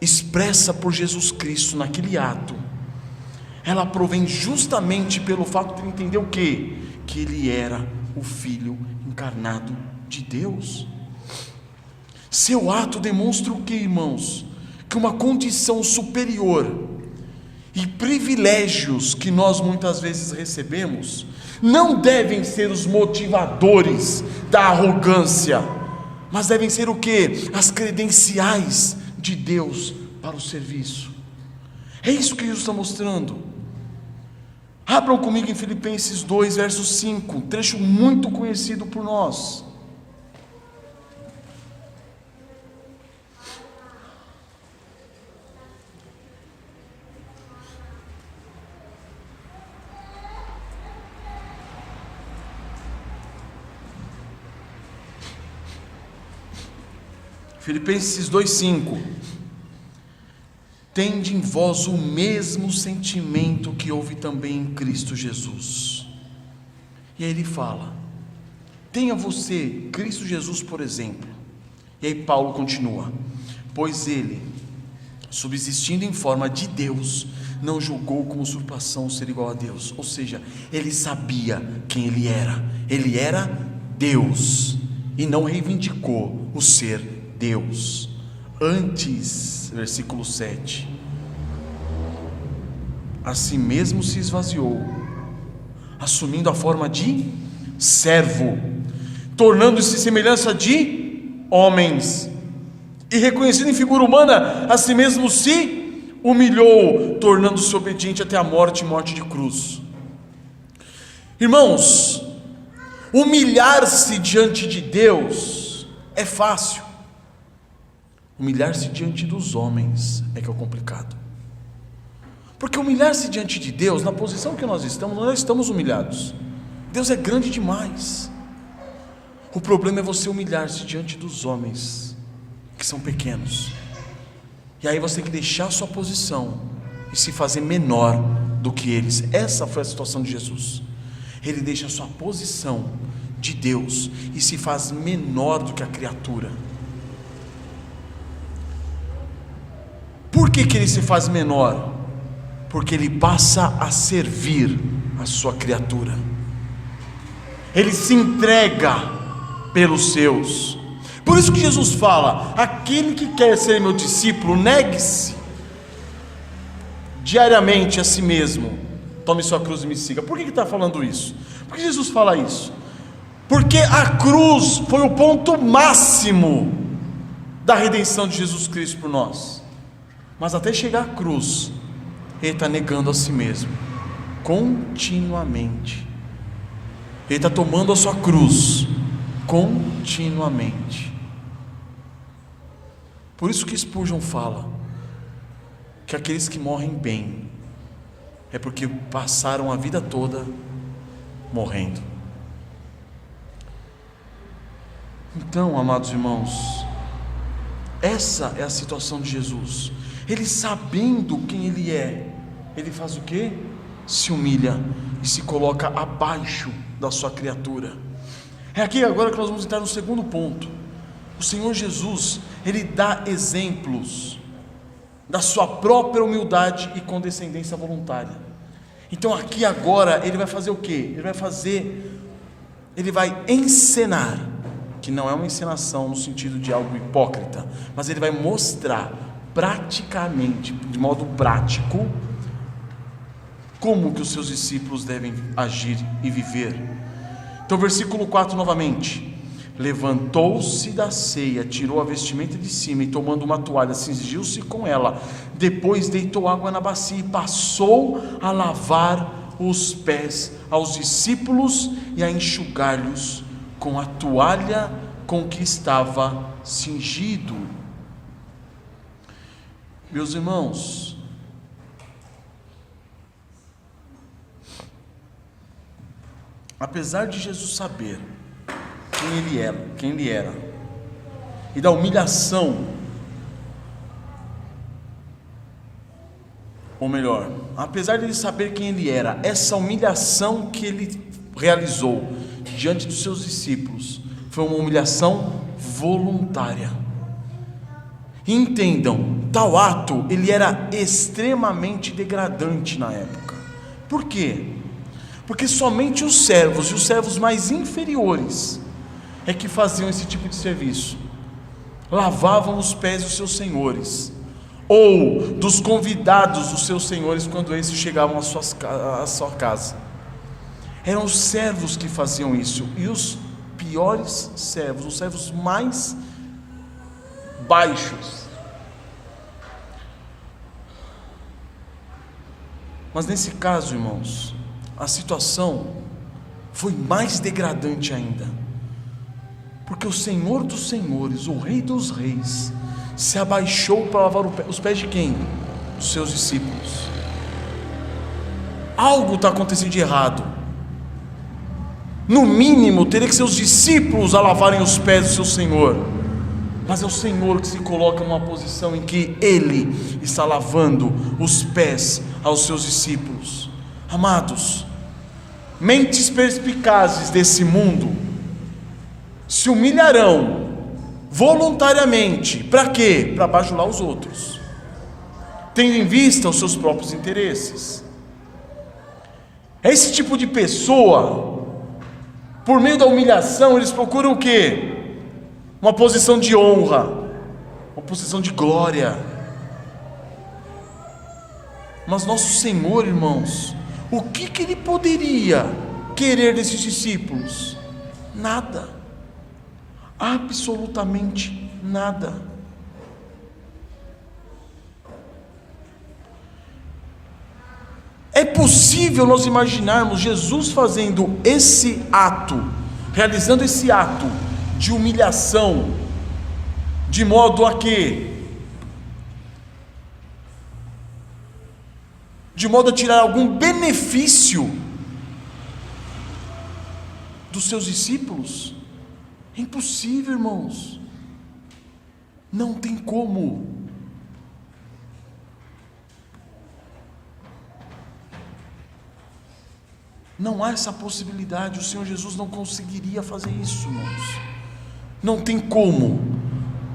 expressa por Jesus Cristo naquele ato, ela provém justamente pelo fato de ele entender o quê? Que Ele era o Filho encarnado de Deus. Seu ato demonstra o que, irmãos? Que uma condição superior e privilégios que nós muitas vezes recebemos não devem ser os motivadores da arrogância, mas devem ser o que? As credenciais de Deus para o serviço. É isso que Jesus está mostrando. Abram comigo em Filipenses 2, verso 5, um trecho muito conhecido por nós. Filipenses 2,5: tende em vós o mesmo sentimento que houve também em Cristo Jesus. E aí ele fala: tenha você Cristo Jesus por exemplo. E aí Paulo continua: pois ele, subsistindo em forma de Deus, não julgou como usurpação ser igual a Deus. Ou seja, ele sabia quem ele era. Ele era Deus e não reivindicou o ser Deus. Antes, versículo 7, a si mesmo se esvaziou, assumindo a forma de servo, tornando-se semelhança de homens, e reconhecido em figura humana, a si mesmo se humilhou, tornando-se obediente até a morte, morte de cruz. Irmãos, humilhar-se diante de Deus é fácil, humilhar-se diante dos homens é que é o complicado. Porque humilhar-se diante de Deus, na posição que nós estamos humilhados. Deus é grande demais. O problema é você humilhar-se diante dos homens, que são pequenos. E aí você tem que deixar a sua posição e se fazer menor do que eles. Essa foi a situação de Jesus. Ele deixa a sua posição de Deus e se faz menor do que a criatura. Por que ele se faz menor? Porque ele passa a servir a sua criatura. Ele se entrega pelos seus. Por isso que Jesus fala: aquele que quer ser meu discípulo, negue-se diariamente a si mesmo, tome sua cruz e me siga. Por que está falando isso? Por que Jesus fala isso? Porque a cruz foi o ponto máximo da redenção de Jesus Cristo por nós. Mas até chegar à cruz, ele está negando a si mesmo continuamente. Ele está tomando a sua cruz continuamente. Por isso que Spurgeon fala que aqueles que morrem bem é porque passaram a vida toda morrendo. Então, amados irmãos, essa é a situação de Jesus. Ele, sabendo quem ele é, ele faz o quê? Se humilha e se coloca abaixo da sua criatura. É aqui agora que nós vamos entrar no segundo ponto. O Senhor Jesus, ele dá exemplos da sua própria humildade e condescendência voluntária. Então aqui agora ele vai fazer o quê? Ele vai encenar, que não é uma encenação no sentido de algo hipócrita, mas ele vai mostrar praticamente, de modo prático, como que os seus discípulos devem agir e viver. Então versículo 4 novamente: levantou-se da ceia, tirou a vestimenta de cima e tomando uma toalha, cingiu-se com ela, depois deitou água na bacia e passou a lavar os pés aos discípulos e a enxugar-lhes com a toalha com que estava cingido. Meus irmãos, apesar de Jesus saber quem ele era, e da humilhação, ou melhor, apesar de ele saber quem ele era, essa humilhação que ele realizou diante dos seus discípulos foi uma humilhação voluntária. Entendam, tal ato ele era extremamente degradante na época. Por quê? Porque somente os servos e os servos mais inferiores é que faziam esse tipo de serviço. Lavavam os pés dos seus senhores, ou dos convidados dos seus senhores quando esses chegavam à sua casa. Eram os servos que faziam isso, e os piores servos, os servos mais baixos. Mas nesse caso, irmãos, a situação foi mais degradante ainda, porque o Senhor dos senhores, o Rei dos reis, se abaixou para lavar os pés de quem? Dos seus discípulos. Algo está acontecendo de errado. No mínimo, teria que ser os discípulos a lavarem os pés do seu Senhor. mas é o Senhor que se coloca numa posição em que Ele está lavando os pés aos seus discípulos. Amados, mentes perspicazes desse mundo se humilharão voluntariamente, para quê? Para bajular os outros, tendo em vista os seus próprios interesses. É esse tipo de pessoa, por meio da humilhação, eles procuram o quê? Uma posição de honra, uma posição de glória. Mas nosso Senhor, irmãos, o que Ele poderia querer desses discípulos? Nada, absolutamente nada. É possível nós imaginarmos Jesus fazendo esse ato, realizando esse ato de humilhação, de modo a quê? De modo a tirar algum benefício dos seus discípulos? É impossível, irmãos. Não tem como. Não há essa possibilidade. O Senhor Jesus não conseguiria fazer isso, irmãos. Não tem como.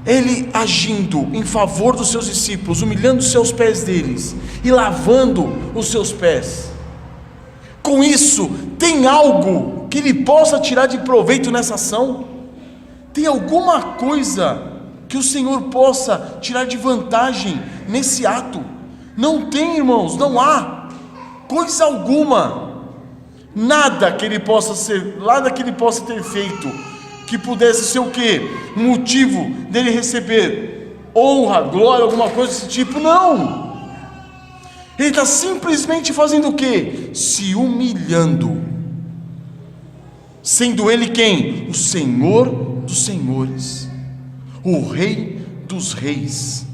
Ele agindo em favor dos seus discípulos, humilhando os seus pés deles e lavando os seus pés. Com isso, tem algo que ele possa tirar de proveito nessa ação? Tem alguma coisa que o Senhor possa tirar de vantagem nesse ato? Não tem, irmãos, não há coisa alguma. Nada que ele possa ter feito que pudesse ser o quê? Motivo dele receber honra, glória, alguma coisa desse tipo. Não. Ele está simplesmente fazendo o quê? Se humilhando, sendo ele quem? O Senhor dos senhores, o Rei dos reis.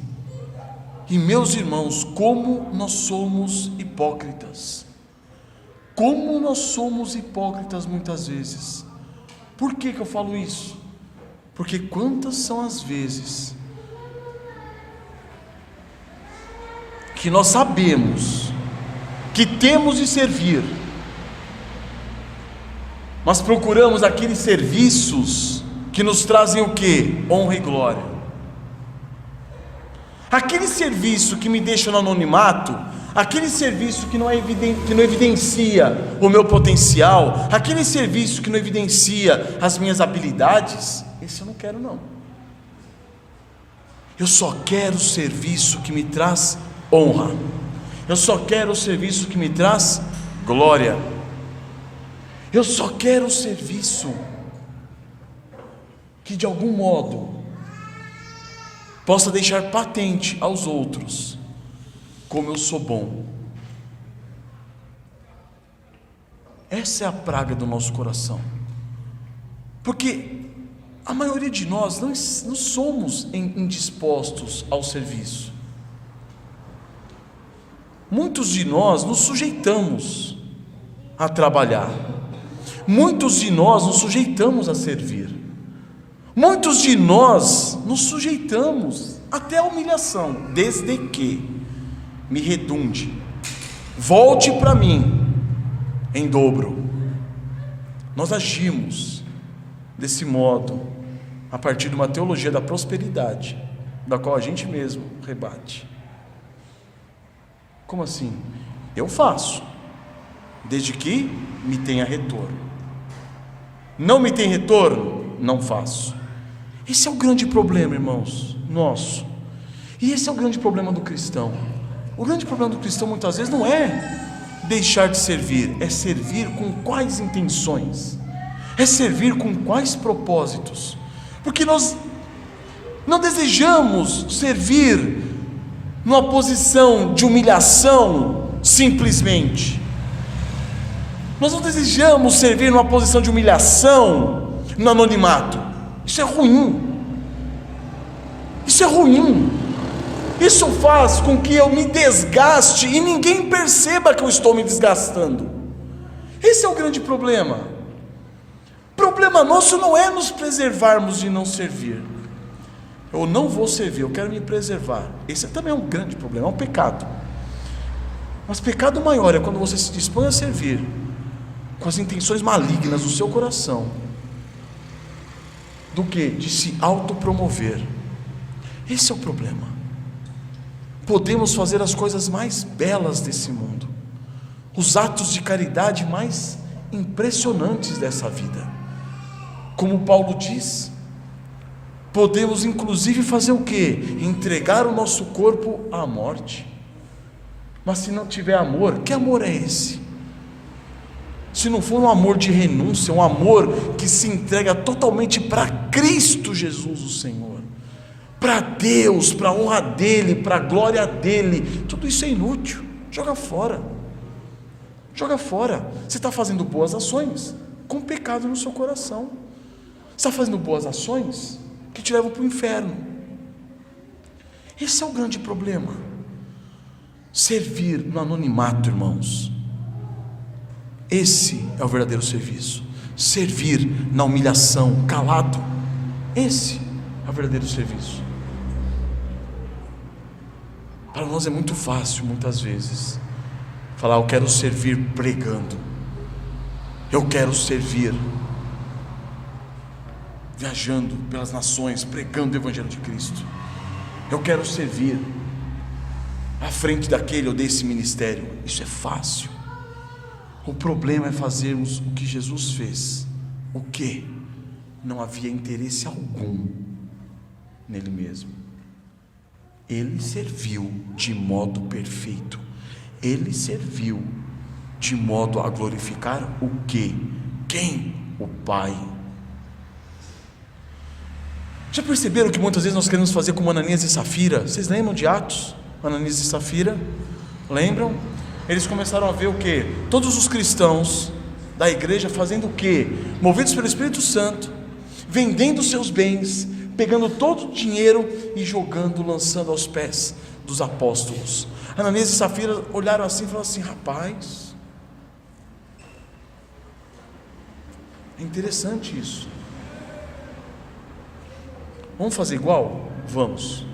E meus irmãos, como nós somos hipócritas. Como nós somos hipócritas muitas vezes. Por que eu falo isso? Porque quantas são as vezes que nós sabemos que temos de servir, mas procuramos aqueles serviços que nos trazem o quê? Honra e glória. Aquele serviço que me deixa no anonimato, aquele serviço que não evidencia o meu potencial, aquele serviço que não evidencia as minhas habilidades, esse eu não quero não. Eu só quero o serviço que me traz honra. Eu só quero o serviço que me traz glória. Eu só quero o serviço que de algum modo possa deixar patente aos outros como eu sou bom. Essa é a praga do nosso coração, porque a maioria de nós não somos indispostos ao serviço. Muitos de nós nos sujeitamos a trabalhar, muitos de nós nos sujeitamos a servir, muitos de nós nos sujeitamos até a humilhação, desde que me redunde, volte para mim em dobro. Nós agimos desse modo a partir de uma teologia da prosperidade, da qual a gente mesmo rebate. Como assim? Eu faço, desde que me tenha retorno. Não me tem retorno? Não faço. Esse é o grande problema, irmãos, nosso. E esse é o grande problema do cristão. O grande problema do cristão muitas vezes não é deixar de servir, é servir com quais intenções, é servir com quais propósitos, porque nós não desejamos servir numa posição de humilhação simplesmente, nós não desejamos servir numa posição de humilhação no anonimato. Isso é ruim, isso é ruim. Isso faz com que eu me desgaste e ninguém perceba que eu estou me desgastando. Esse é o grande problema. O problema nosso não é nos preservarmos de não servir. eu não vou servir, eu quero me preservar. Esse também é um grande problema, é um pecado. Mas pecado maior é quando você se dispõe a servir com as intenções malignas do seu coração, do que de se autopromover. Esse é o problema. Podemos fazer as coisas mais belas desse mundo, os atos de caridade mais impressionantes dessa vida. Como Paulo diz, podemos inclusive fazer o quê? Entregar o nosso corpo à morte. Mas se não tiver amor, que amor é esse? Se não for um amor de renúncia, um amor que se entrega totalmente para Cristo Jesus o Senhor, para Deus, para a honra dEle, para a glória dEle, tudo isso é inútil, joga fora. Joga fora. Você está fazendo boas ações com pecado no seu coração. Você está fazendo boas ações que te levam para o inferno. Esse é o grande problema. Servir no anonimato, irmãos, esse é o verdadeiro serviço. Servir na humilhação, calado, esse é o verdadeiro serviço. Para nós é muito fácil, muitas vezes, falar: eu quero servir pregando, eu quero servir viajando pelas nações, pregando o Evangelho de Cristo, eu quero servir à frente daquele ou desse ministério. Isso é fácil. O problema é fazermos o que Jesus fez. O que? Não havia interesse algum nele mesmo. Ele serviu de modo perfeito. Ele serviu de modo a glorificar o quê? Quem? O Pai. Já perceberam que muitas vezes nós queremos fazer como Ananias e Safira? Vocês lembram de Atos? Ananias e Safira, lembram? Eles começaram a ver o quê? Todos os cristãos da igreja fazendo o quê? Movidos pelo Espírito Santo, vendendo seus bens, pegando todo o dinheiro e jogando, lançando aos pés dos apóstolos. Ananias e Safira olharam assim e falaram assim: rapaz, é interessante isso. Vamos fazer igual? Vamos.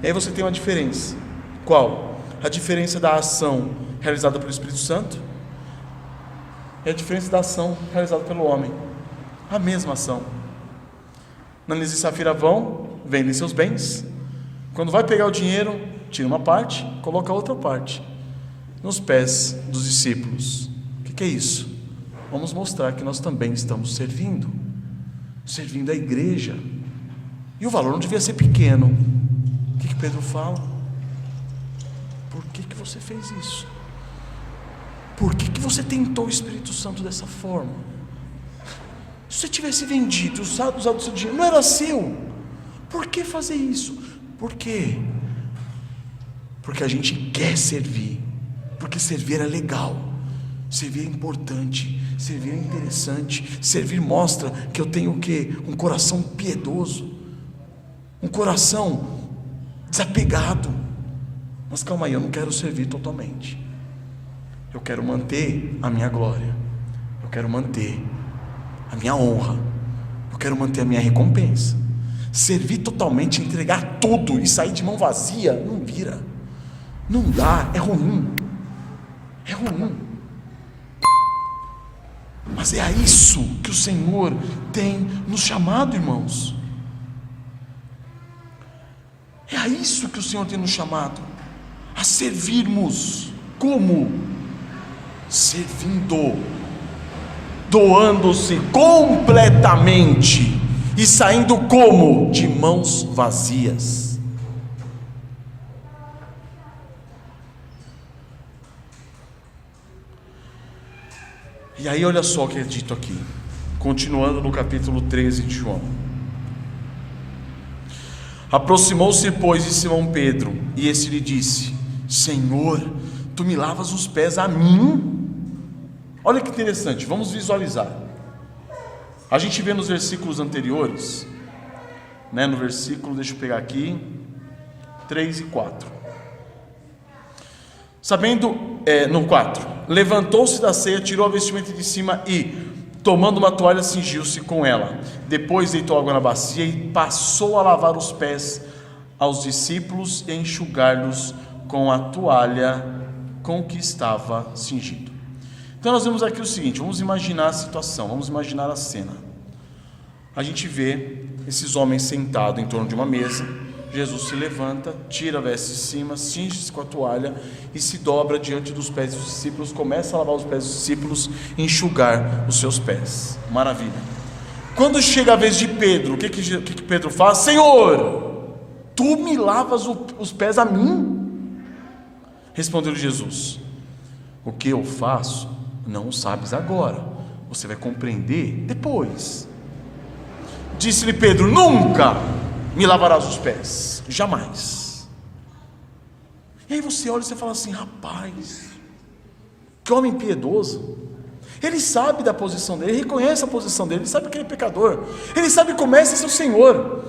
E aí você tem uma diferença. Qual? A diferença da ação realizada pelo Espírito Santo e a diferença da ação realizada pelo homem. A mesma ação. Ananias e Safira vão, vendem seus bens. Quando vai pegar o dinheiro, tira uma parte, coloca a outra parte nos pés dos discípulos. O que é isso? Vamos mostrar que nós também estamos servindo a igreja. E o valor não devia ser pequeno. O que Pedro fala? Por que você fez isso? Por que você tentou o Espírito Santo dessa forma? Se você tivesse vendido, usado o seu dinheiro, não era seu. Por que fazer isso? Por quê? Porque a gente quer servir. Porque servir é legal. Servir é importante. Servir é interessante. Servir mostra que eu tenho o quê? Um coração piedoso. Um coração desapegado. Mas calma aí, eu não quero servir totalmente. Eu quero manter a minha glória. Eu quero manter a minha honra. Eu quero manter a minha recompensa. Servir totalmente, entregar tudo e sair de mão vazia, não vira. Não dá, é ruim. É ruim. Mas é a isso que o Senhor tem nos chamado, irmãos. É a isso que o Senhor tem nos chamado, a servirmos. Como? Servindo, doando-se completamente e saindo como? De mãos vazias. E aí olha só o que é dito aqui, continuando no capítulo 13 de João. Aproximou-se, pois, de Simão Pedro, e esse lhe disse: Senhor, tu me lavas os pés a mim? Olha que interessante, vamos visualizar. A gente vê nos versículos anteriores, no versículo, deixa eu pegar aqui, 3 e 4. Sabendo, no 4, levantou-se da ceia, tirou a vestimenta de cima e, tomando uma toalha, cingiu-se com ela. Depois deitou água na bacia e passou a lavar os pés aos discípulos e a enxugar-los com a toalha com que estava cingido. Então nós vemos aqui o seguinte, vamos imaginar a situação, vamos imaginar a cena. A gente vê esses homens sentados em torno de uma mesa. Jesus se levanta, tira a veste de cima, cinge-se com a toalha e se dobra diante dos pés dos discípulos, começa a lavar os pés dos discípulos e enxugar os seus pés. Maravilha. Quando chega a vez de Pedro, o que Pedro faz? Senhor, tu me lavas os pés a mim? Respondeu-lhe Jesus: o que eu faço não o sabes agora, você vai compreender depois. Disse-lhe Pedro: nunca me lavarás os pés, jamais. E aí você olha e você fala assim: rapaz, que homem piedoso. Ele sabe da posição dele, ele reconhece a posição dele, ele sabe que ele é pecador, ele sabe como é ser o Senhor.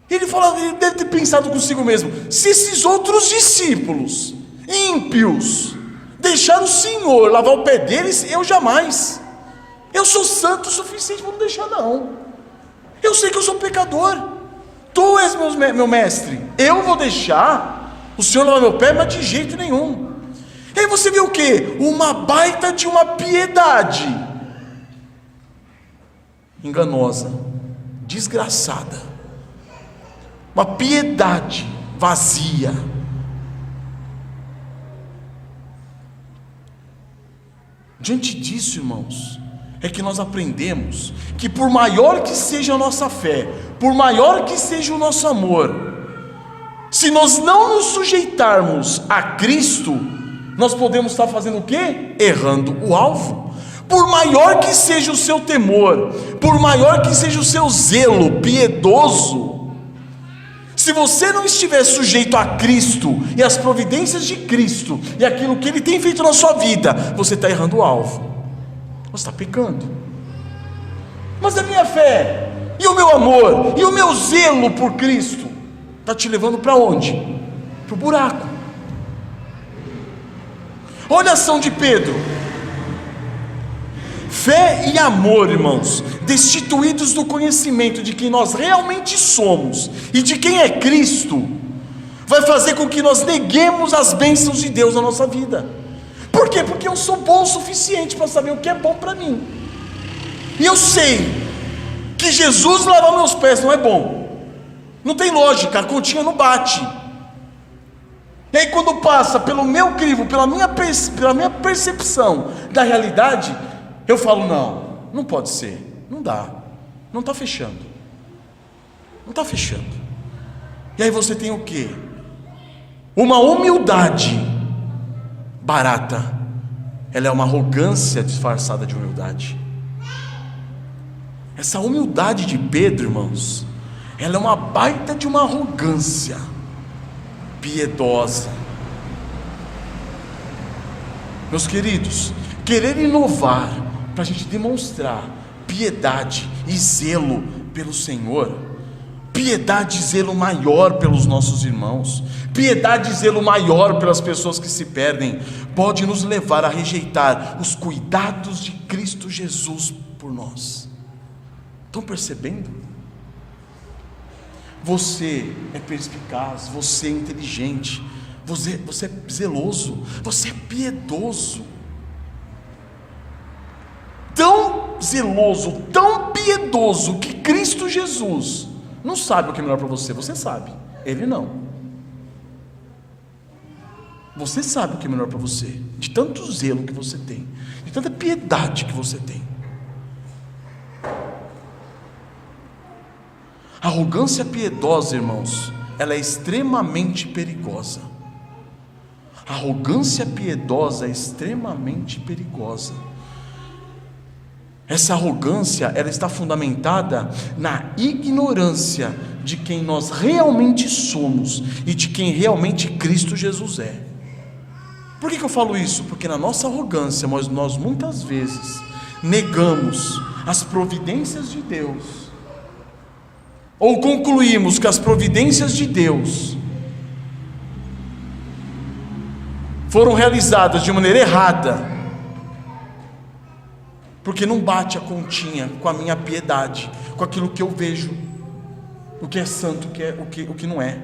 Ele fala, ele deve ter pensado consigo mesmo: se esses outros discípulos ímpios deixaram o Senhor lavar o pé deles, eu jamais. Eu sou santo o suficiente para não deixar, não. Eu sei que eu sou pecador. Tu és meu mestre, eu vou deixar o Senhor lavar meu pé, mas de jeito nenhum. E aí você vê o que? Uma baita de uma piedade enganosa, desgraçada, uma piedade vazia. Diante disso, irmãos, é que nós aprendemos que por maior que seja a nossa fé, por maior que seja o nosso amor, se nós não nos sujeitarmos a Cristo, nós podemos estar fazendo o quê? Errando o alvo. Por maior que seja o seu temor, por maior que seja o seu zelo piedoso, se você não estiver sujeito a Cristo e às providências de Cristo e aquilo que Ele tem feito na sua vida, você está errando o alvo, você está pecando. Mas a minha fé, e o meu amor, e o meu zelo por Cristo, está te levando para onde? Para o buraco. Olha a ação de Pedro. Fé e amor, irmãos, destituídos do conhecimento de quem nós realmente somos e de quem é Cristo, vai fazer com que nós neguemos as bênçãos de Deus na nossa vida. Por quê? Porque eu sou bom o suficiente para saber o que é bom para mim, e eu sei que Jesus lavar meus pés não é bom, não tem lógica, a continha não bate. E aí quando passa pelo meu crivo, pela minha percepção da realidade, eu falo: não pode ser, não dá, não está fechando, não está fechando. E aí você tem o quê? Uma humildade barata, ela é uma arrogância disfarçada de humildade. Essa humildade de Pedro, irmãos, ela é uma baita de uma arrogância piedosa. Meus queridos, querer inovar para a gente demonstrar piedade e zelo pelo Senhor, piedade e zelo maior pelos nossos irmãos, piedade e zelo maior pelas pessoas que se perdem, pode nos levar a rejeitar os cuidados de Cristo Jesus por nós. Estão percebendo? Você é perspicaz, você é inteligente, você é zeloso, você é piedoso, tão zeloso, tão piedoso, que Cristo Jesus não sabe o que é melhor para você. Você sabe, Ele não. Você sabe o que é melhor para você, de tanto zelo que você tem, de tanta piedade que você tem. A arrogância piedosa, irmãos, ela é extremamente perigosa. A arrogância piedosa é extremamente perigosa. Essa arrogância, ela está fundamentada na ignorância de quem nós realmente somos e de quem realmente Cristo Jesus é. Por que eu falo isso? Porque na nossa arrogância, nós muitas vezes negamos as providências de Deus, ou concluímos que as providências de Deus foram realizadas de maneira errada, porque não bate a continha com a minha piedade, com aquilo que eu vejo, o que é santo, o que não é.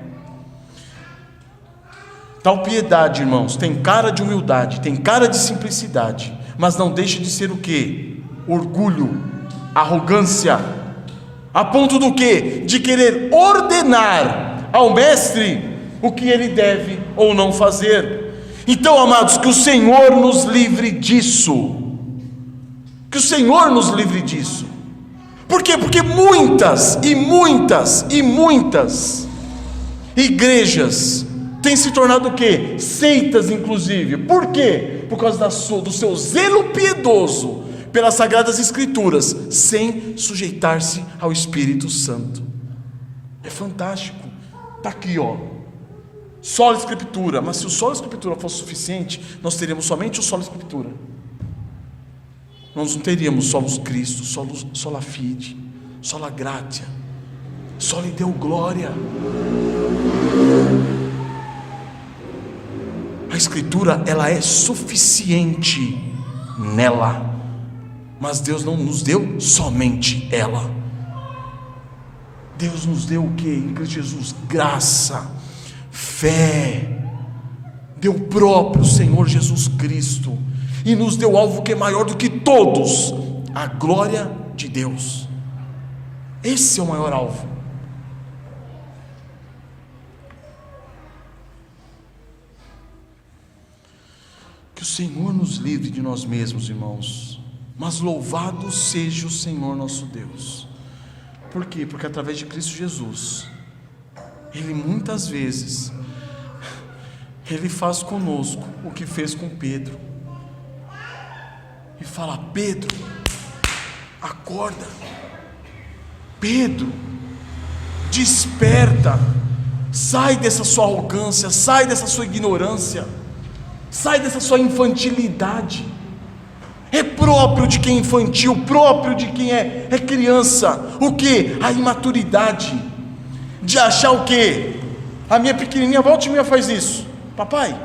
Tal piedade, irmãos, tem cara de humildade, tem cara de simplicidade, mas não deixa de ser o quê? Orgulho, arrogância, a ponto do quê? De querer ordenar ao mestre o que ele deve ou não fazer. Então, amados, que o Senhor nos livre disso. Que o Senhor nos livre disso. Por quê? Porque muitas igrejas têm se tornado o quê? Seitas, inclusive. Por quê? Por causa do seu zelo piedoso pelas Sagradas Escrituras, sem sujeitar-se ao Espírito Santo. É fantástico. Está aqui, ó, sola Escritura. Mas se o sola Escritura fosse suficiente, nós teríamos somente o sola Escritura. Nós não teríamos solos Cristo, sola fide, sola gratia, sola Deo glória. A Escritura, ela é suficiente nela, mas Deus não nos deu somente ela. Deus nos deu o que? Em Cristo Jesus, graça, fé, deu o próprio Senhor Jesus Cristo, e nos deu algo que é maior do que todos, a glória de Deus. Esse é o maior alvo. Que o Senhor nos livre de nós mesmos, irmãos, mas louvado seja o Senhor nosso Deus. Por quê? Porque através de Cristo Jesus, Ele muitas vezes, Ele faz conosco o que fez com Pedro, e fala: Pedro, acorda, Pedro, desperta, sai dessa sua arrogância, sai dessa sua ignorância, sai dessa sua infantilidade. É próprio de quem é infantil, próprio de quem é criança, o que? A imaturidade, de achar o que? A minha pequenininha volta e meia faz isso. Papai,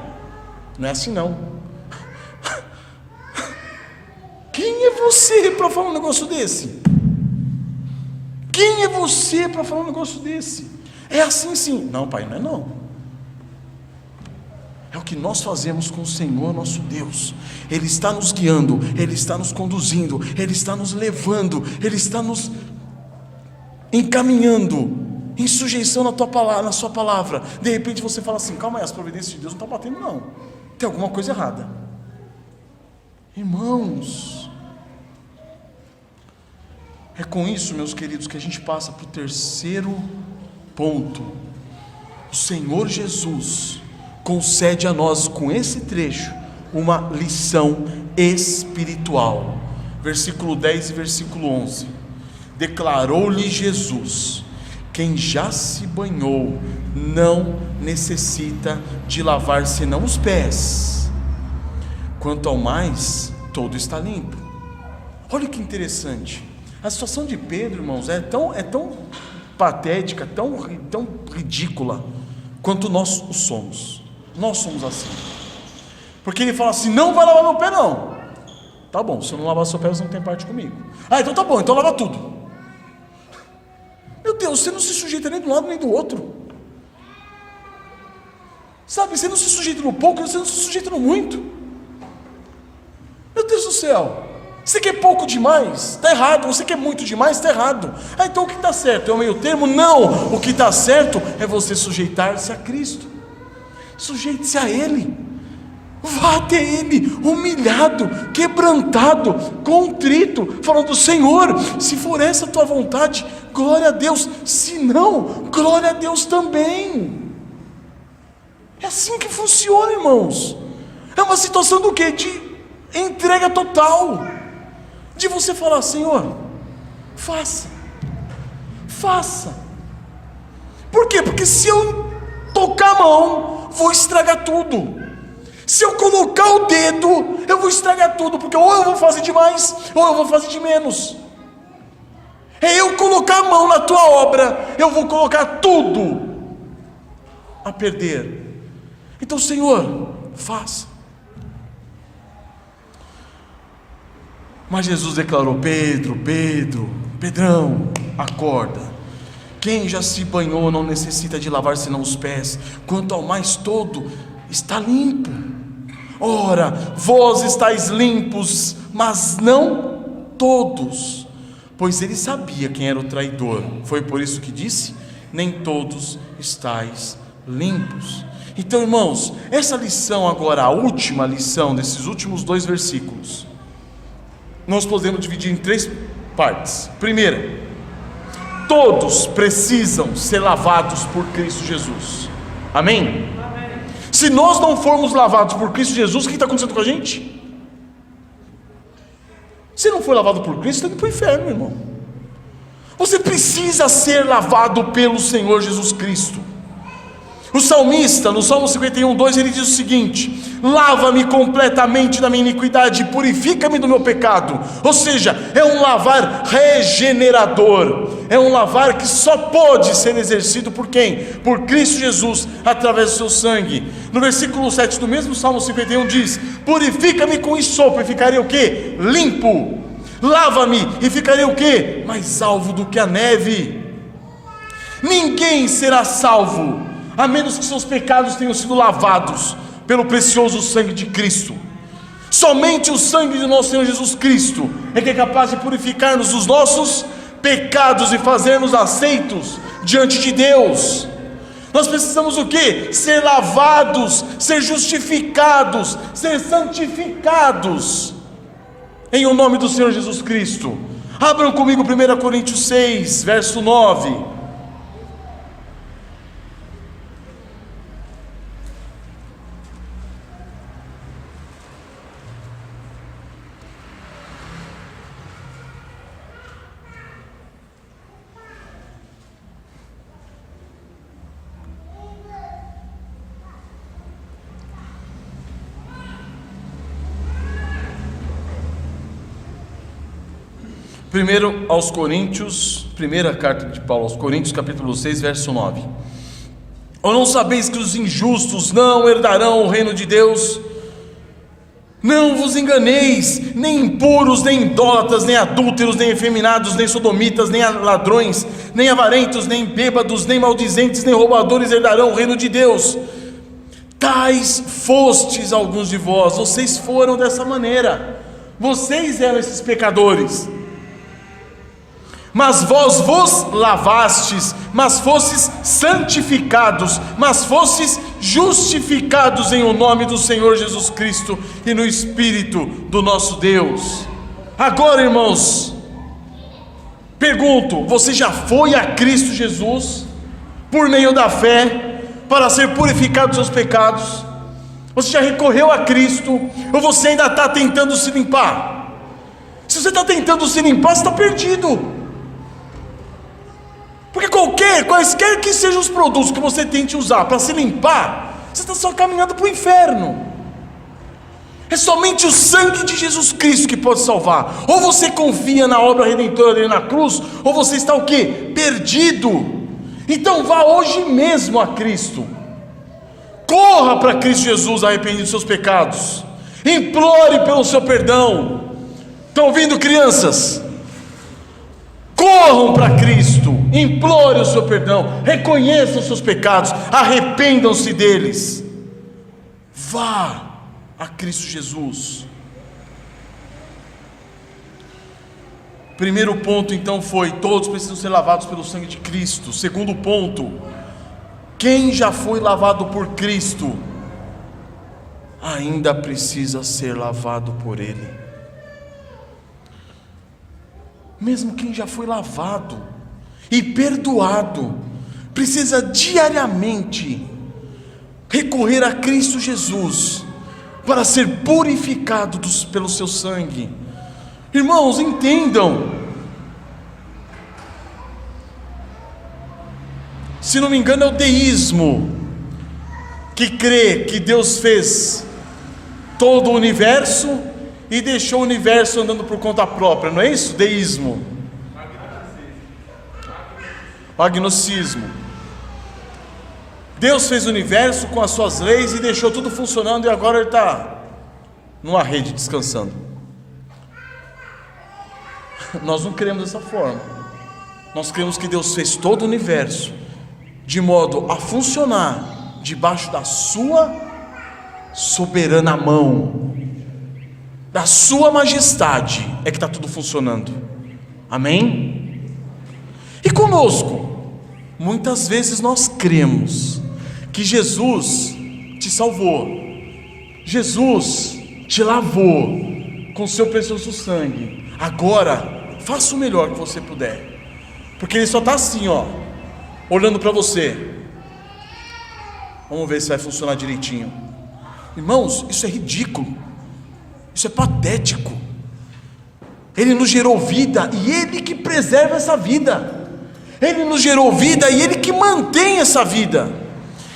não é assim não. Quem é você para falar um negócio desse? Quem é você para falar um negócio desse? É assim sim. Não, pai, não é não. É o que nós fazemos com o Senhor nosso Deus. Ele está nos guiando, Ele está nos conduzindo, Ele está nos levando, Ele está nos encaminhando em sujeição na tua palavra, na sua palavra. De repente você fala assim: calma aí, as providências de Deus não estão batendo não, tem alguma coisa errada. Irmãos, é com isso, meus queridos, que a gente passa para o terceiro ponto. O Senhor Jesus concede a nós, com esse trecho, uma lição espiritual. Versículo 10 e versículo 11. Declarou-lhe Jesus: quem já se banhou não necessita de lavar senão os pés, quanto ao mais, todo está limpo. Olha que interessante. A situação de Pedro, irmãos, é tão patética, tão ridícula, quanto nós o somos. Nós somos assim. Porque ele fala assim: não vai lavar meu pé não. Tá bom, se eu não lavar seu pé, você não tem parte comigo. Ah, então tá bom, então lava tudo. Meu Deus, você não se sujeita nem do lado nem do outro. Sabe, você não se sujeita no pouco, você não se sujeita no muito. Meu Deus do céu, você quer pouco demais? Está errado. Você quer muito demais? Está errado. Ah, então o que está certo? É o meio termo? Não, o que está certo é você sujeitar-se a Cristo. Sujeite-se a Ele, vá até Ele, humilhado, quebrantado, contrito, falando: Senhor, se for essa a tua vontade, glória a Deus, se não, glória a Deus também. É assim que funciona, irmãos. É uma situação do quê? De entrega total, de você falar: Senhor, faça. Por quê? Porque se eu tocar a mão, vou estragar tudo. Se eu colocar o dedo, eu vou estragar tudo, porque ou eu vou fazer demais, ou eu vou fazer de menos. É eu colocar a mão na tua obra, eu vou colocar tudo a perder. Então, Senhor, faça. Mas Jesus declarou: Pedro, Pedrão, acorda. Quem já se banhou não necessita de lavar senão os pés, quanto ao mais todo está limpo. Ora, vós estáis limpos, mas não todos. Pois ele sabia quem era o traidor. Foi por isso que disse: nem todos estáis limpos. Então, irmãos, essa lição agora, a última lição desses últimos 2 versículos, nós podemos dividir em 3 partes. Primeira, todos precisam ser lavados por Cristo Jesus. Amém? Amém. Se nós não formos lavados por Cristo Jesus, o que está acontecendo com a gente? Se não for lavado por Cristo, está indo para o inferno, irmão. Você precisa ser lavado pelo Senhor Jesus Cristo. O salmista, no Salmo 51:2, ele diz o seguinte: lava-me completamente da minha iniquidade, purifica-me do meu pecado. Ou seja, é um lavar regenerador, é um lavar que só pode ser exercido por quem? Por Cristo Jesus, através do seu sangue. No versículo 7 do mesmo Salmo 51 diz: purifica-me com hisopo e ficarei o quê? Limpo. Lava-me e ficarei o quê? Mais alvo do que a neve. Ninguém será salvo a menos que seus pecados tenham sido lavados pelo precioso sangue de Cristo. Somente o sangue de nosso Senhor Jesus Cristo é que é capaz de purificar-nos dos nossos pecados e fazer-nos aceitos diante de Deus. Nós precisamos o quê? Ser lavados, ser justificados, ser santificados em o nome do Senhor Jesus Cristo. Abram comigo 1 Coríntios 6, verso 9. Primeiro aos Coríntios, primeira carta de Paulo aos Coríntios, capítulo 6, verso 9. Ou não sabeis que os injustos não herdarão o reino de Deus? Não vos enganeis, nem impuros, nem idólatras, nem adúlteros, nem efeminados, nem sodomitas, nem ladrões, nem avarentos, nem bêbados, nem maldizentes, nem roubadores herdarão o reino de Deus. Tais fostes alguns de vós, vocês foram dessa maneira, vocês eram esses pecadores. Mas vós vos lavastes, mas fostes santificados, mas fostes justificados em o nome do Senhor Jesus Cristo e no Espírito do nosso Deus. Agora, irmãos, pergunto: você já foi a Cristo Jesus por meio da fé para ser purificado dos seus pecados? Você já recorreu a Cristo, ou você ainda está tentando se limpar? Se você está tentando se limpar, você está perdido. Porque quaisquer que sejam os produtos que você tente usar para se limpar, você está só caminhando para o inferno. É somente o sangue de Jesus Cristo que pode salvar. Ou você confia na obra redentora dele na cruz, ou você está o quê? Perdido. Então vá hoje mesmo a Cristo. Corra para Cristo Jesus arrependido dos seus pecados. Implore pelo seu perdão. Estão ouvindo, crianças? Corram para Cristo, implore o seu perdão, reconheçam os seus pecados, arrependam-se deles. Vá a Cristo Jesus. Primeiro ponto então foi: todos precisam ser lavados pelo sangue de Cristo. Segundo ponto: quem já foi lavado por Cristo ainda precisa ser lavado por Ele. Mesmo quem já foi lavado e perdoado precisa diariamente recorrer a Cristo Jesus para ser purificado pelo seu sangue. Irmãos, entendam. Se não me engano, é o deísmo que crê que Deus fez todo o universo e deixou o universo andando por conta própria, não é isso? Deísmo. O agnosticismo. Deus fez o universo com as suas leis e deixou tudo funcionando, e agora ele está numa rede descansando. Nós não cremos dessa forma. Nós cremos que Deus fez todo o universo de modo a funcionar debaixo da sua soberana mão, da sua majestade, é que está tudo funcionando. Amém? E conosco, muitas vezes nós cremos que Jesus te salvou, Jesus te lavou com seu precioso sangue. Agora, faça o melhor que você puder, porque Ele só está assim, ó, olhando para você. Vamos ver se vai funcionar direitinho. Irmãos, isso é ridículo, isso é patético. Ele nos gerou vida e Ele que preserva essa vida. Ele nos gerou vida e Ele que mantém essa vida.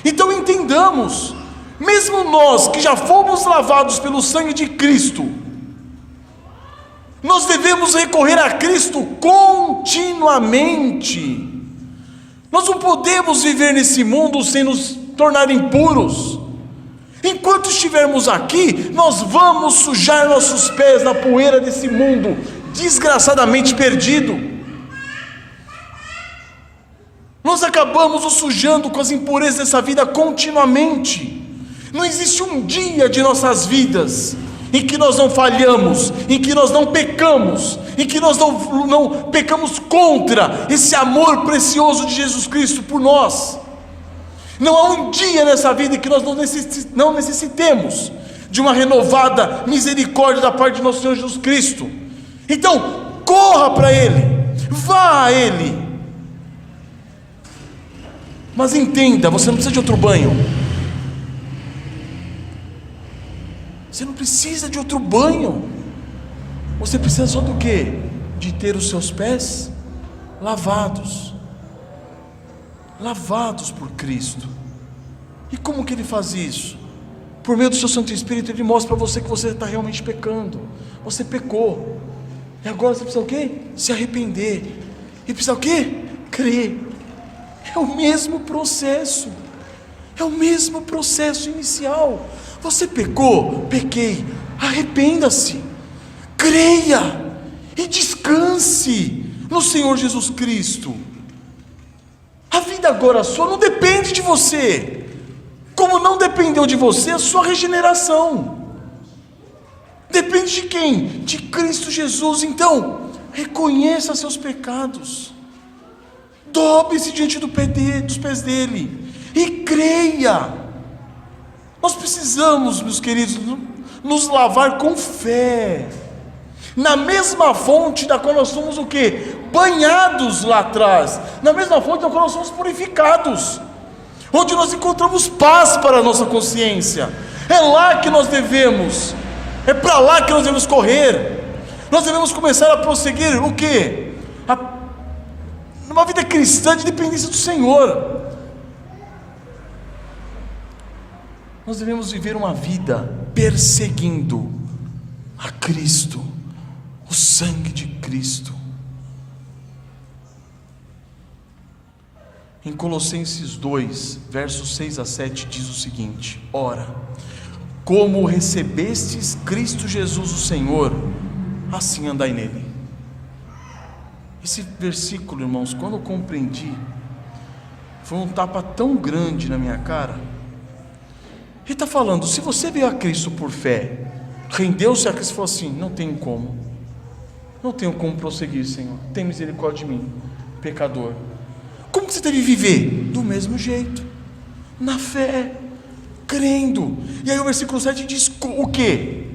Então entendamos, mesmo nós que já fomos lavados pelo sangue de Cristo, nós devemos recorrer a Cristo continuamente. Nós não podemos viver nesse mundo sem nos tornar impuros. Enquanto estivermos aqui, nós vamos sujar nossos pés na poeira desse mundo desgraçadamente perdido. Nós acabamos nos sujando com as impurezas dessa vida continuamente. Não existe um dia de nossas vidas em que nós não falhamos, em que nós não pecamos, em que nós não pecamos contra esse amor precioso de Jesus Cristo por nós. Não há um dia nessa vida em que nós não necessitemos de uma renovada misericórdia da parte de nosso Senhor Jesus Cristo. Então, corra para Ele, vá a Ele. Mas entenda, você não precisa de outro banho. Você não precisa de outro banho. Você precisa só do quê? De ter os seus pés lavados. Lavados por Cristo. E como que Ele faz isso? Por meio do seu Santo Espírito. Ele mostra para você que você está realmente pecando. Você pecou. E agora você precisa o quê? Se arrepender. E precisa o quê? Crer. É o mesmo processo. É o mesmo processo inicial. Você pecou? Pequei. Arrependa-se. Creia. E descanse no Senhor Jesus Cristo. A vida agora sua não depende de você, como não dependeu de você a sua regeneração. Depende de quem? De Cristo Jesus. Então, reconheça seus pecados, dobre-se diante dos pés dele e creia. Nós precisamos, meus queridos, nos lavar com fé, na mesma fonte da qual nós somos o quê? Banhados lá atrás, na mesma fonte da qual nós somos purificados, onde nós encontramos paz para a nossa consciência. É lá que nós devemos, é para lá que nós devemos correr. Nós devemos começar a prosseguir o quê? Numa vida cristã de dependência do Senhor. Nós devemos viver uma vida perseguindo a Cristo, o sangue de Cristo. Em Colossenses 2, versos 6 a 7, diz o seguinte: ora, como recebestes Cristo Jesus o Senhor, assim andai nele. Esse versículo, irmãos, quando eu compreendi, foi um tapa tão grande na minha cara. Ele está falando, se você veio a Cristo por fé, rendeu-se a Cristo e falou assim: não tenho como prosseguir, Senhor, tem misericórdia de mim, pecador. Como que você deve viver? Do mesmo jeito, na fé, crendo. E aí o versículo 7 diz o quê?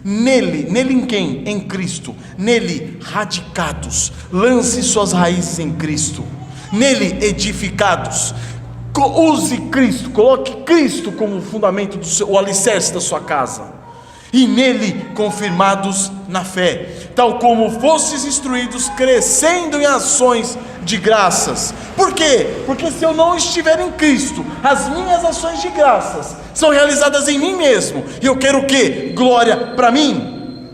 Nele em quem? Em Cristo. Nele radicados, lance suas raízes em Cristo. Nele edificados, use Cristo, coloque Cristo como fundamento o alicerce da sua casa. E nele confirmados na fé, tal como fostes instruídos, crescendo em ações de graças. Por quê? Porque se eu não estiver em Cristo, as minhas ações de graças são realizadas em mim mesmo, e eu quero o quê? Glória para mim.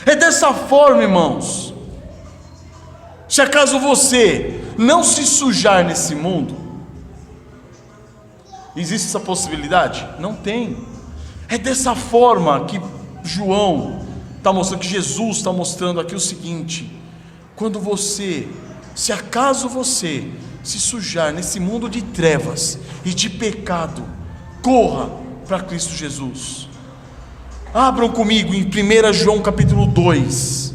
É dessa forma, irmãos. Se acaso você não se sujar nesse mundo, existe essa possibilidade? Não tem. É dessa forma que João está mostrando, que Jesus está mostrando aqui o seguinte: quando você, se acaso você se sujar nesse mundo de trevas e de pecado, corra para Cristo Jesus. Abram comigo em 1 João capítulo 2.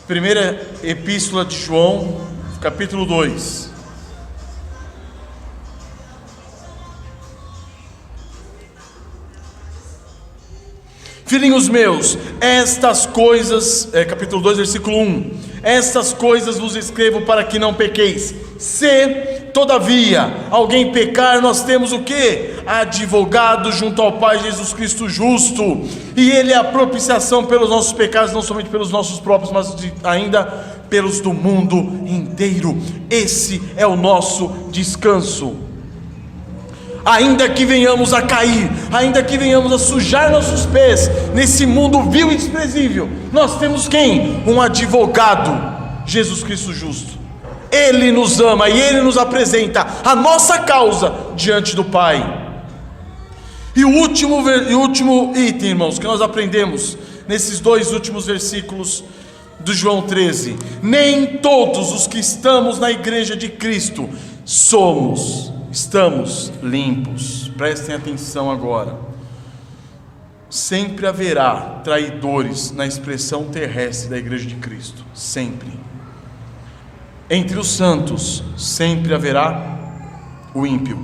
Primeira epístola de João, capítulo 2. Filhinhos meus, estas coisas, capítulo 2, versículo 1: estas coisas vos escrevo para que não pequeis. Se, todavia, alguém pecar, nós temos o quê? Advogado junto ao Pai, Jesus Cristo justo, e Ele é a propiciação pelos nossos pecados, não somente pelos nossos próprios, mas ainda pelos do mundo inteiro. Esse é o nosso descanso. Ainda que venhamos a cair, ainda que venhamos a sujar nossos pés nesse mundo vil e desprezível, nós temos quem? Um advogado, Jesus Cristo justo. Ele nos ama e Ele nos apresenta a nossa causa diante do Pai. E o último item, irmãos, que nós aprendemos nesses 2 últimos versículos do João 13: nem todos os que estamos na igreja de Cristo estamos limpos. Prestem atenção agora. Sempre haverá traidores na expressão terrestre da igreja de Cristo, sempre. Entre os santos sempre haverá o ímpio.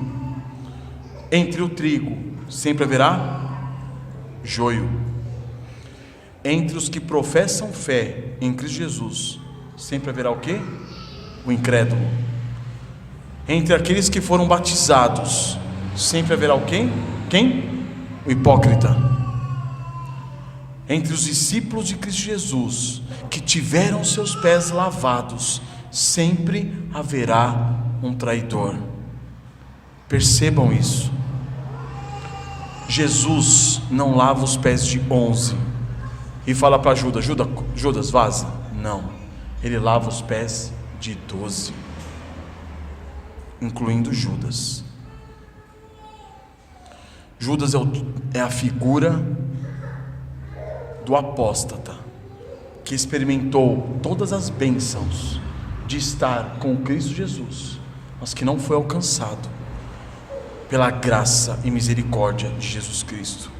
Entre o trigo sempre haverá joio. Entre os que professam fé em Cristo Jesus sempre haverá o quê? O incrédulo. Entre aqueles que foram batizados sempre haverá o quê? Quem? O hipócrita. Entre os discípulos de Cristo Jesus que tiveram seus pés lavados sempre haverá um traidor. Percebam isso. Jesus não lava os pés de 11 e fala para Judas, vaza. Não, Ele lava os pés de 12, incluindo Judas. Judas é a figura do apóstata que experimentou todas as bênçãos de estar com Cristo Jesus, mas que não foi alcançado pela graça e misericórdia de Jesus Cristo.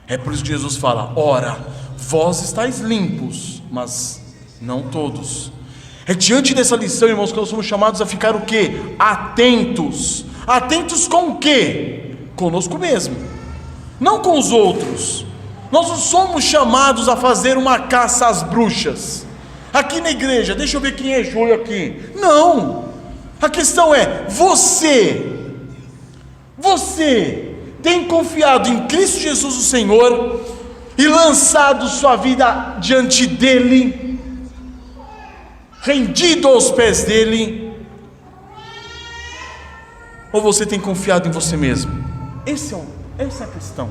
É por isso que Jesus fala: ora, vós estáis limpos, mas não todos. É diante dessa lição, irmãos, que nós somos chamados a ficar o quê? Atentos. Atentos com o quê? Conosco mesmo, não com os outros. Nós não somos chamados a fazer uma caça às bruxas aqui na igreja. Deixa eu ver quem é joio aqui. Não, a questão é: você tem confiado em Cristo Jesus o Senhor e lançado sua vida diante dele, rendido aos pés dele, ou você tem confiado em você mesmo? Essa é a questão.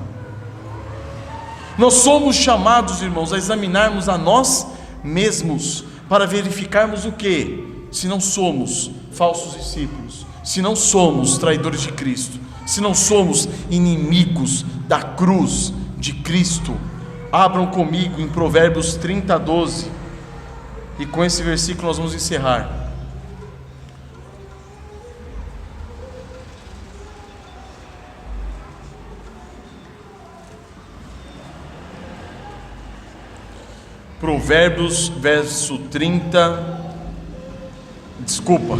Nós somos chamados, irmãos, a examinarmos a nós mesmos, para verificarmos o que? Se não somos falsos discípulos, se não somos traidores de Cristo, se não somos inimigos da cruz de Cristo. Abram comigo em Provérbios 30:12, e com esse versículo nós vamos encerrar. Provérbios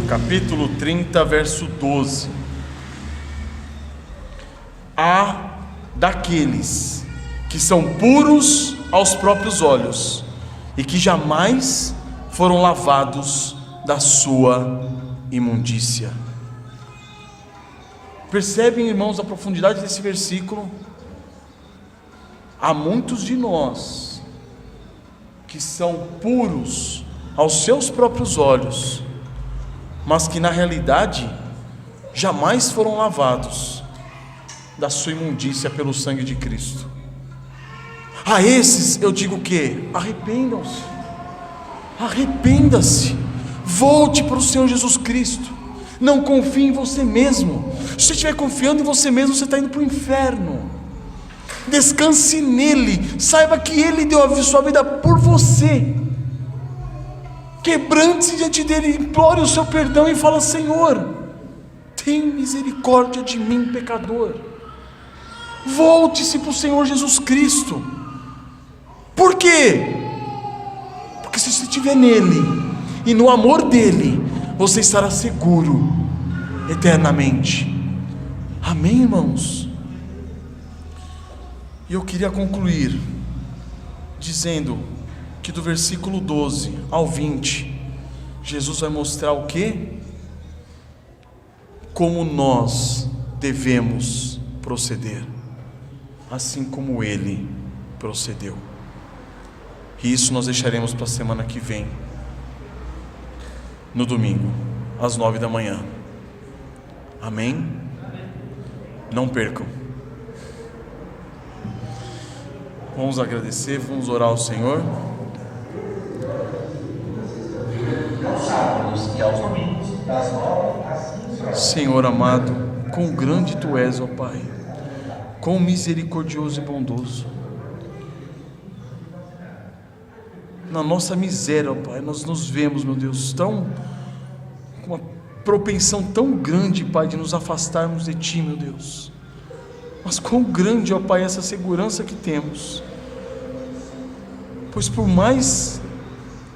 capítulo 30, verso 12. Há daqueles que são puros aos próprios olhos e que jamais foram lavados da sua imundícia. Percebem, irmãos, a profundidade desse versículo? Há muitos de nós que são puros aos seus próprios olhos, mas que na realidade jamais foram lavados da sua imundícia pelo sangue de Cristo. A esses eu digo que arrependam-se, arrependa-se, Volte para o Senhor Jesus Cristo. Não confie em você mesmo. Se você estiver confiando em você mesmo, você está indo para o inferno. Descanse nele. Saiba que ele deu a sua vida por você. Quebrante-se diante dele, implore o seu perdão e fala: Senhor, tem misericórdia de mim, pecador. Volte-se para o Senhor Jesus Cristo. Por quê? Porque se você estiver nele e no amor dele, você estará seguro eternamente. Amém, irmãos? E eu queria concluir dizendo que do versículo 12 ao 20, Jesus vai mostrar o quê? Como nós devemos proceder, assim como ele procedeu. E isso nós deixaremos para a semana que vem, no domingo, às 9 da manhã. Amém? Não percam. Vamos agradecer, vamos orar ao Senhor. Aos sábados e aos domingos, das 9 às 15 horas. Senhor amado, quão grande Tu és, ó Pai, quão misericordioso e bondoso. Na nossa miséria, ó Pai, nós nos vemos, meu Deus, com uma propensão tão grande, Pai, de nos afastarmos de Ti, meu Deus. Mas quão grande, ó Pai, essa segurança que temos, pois por mais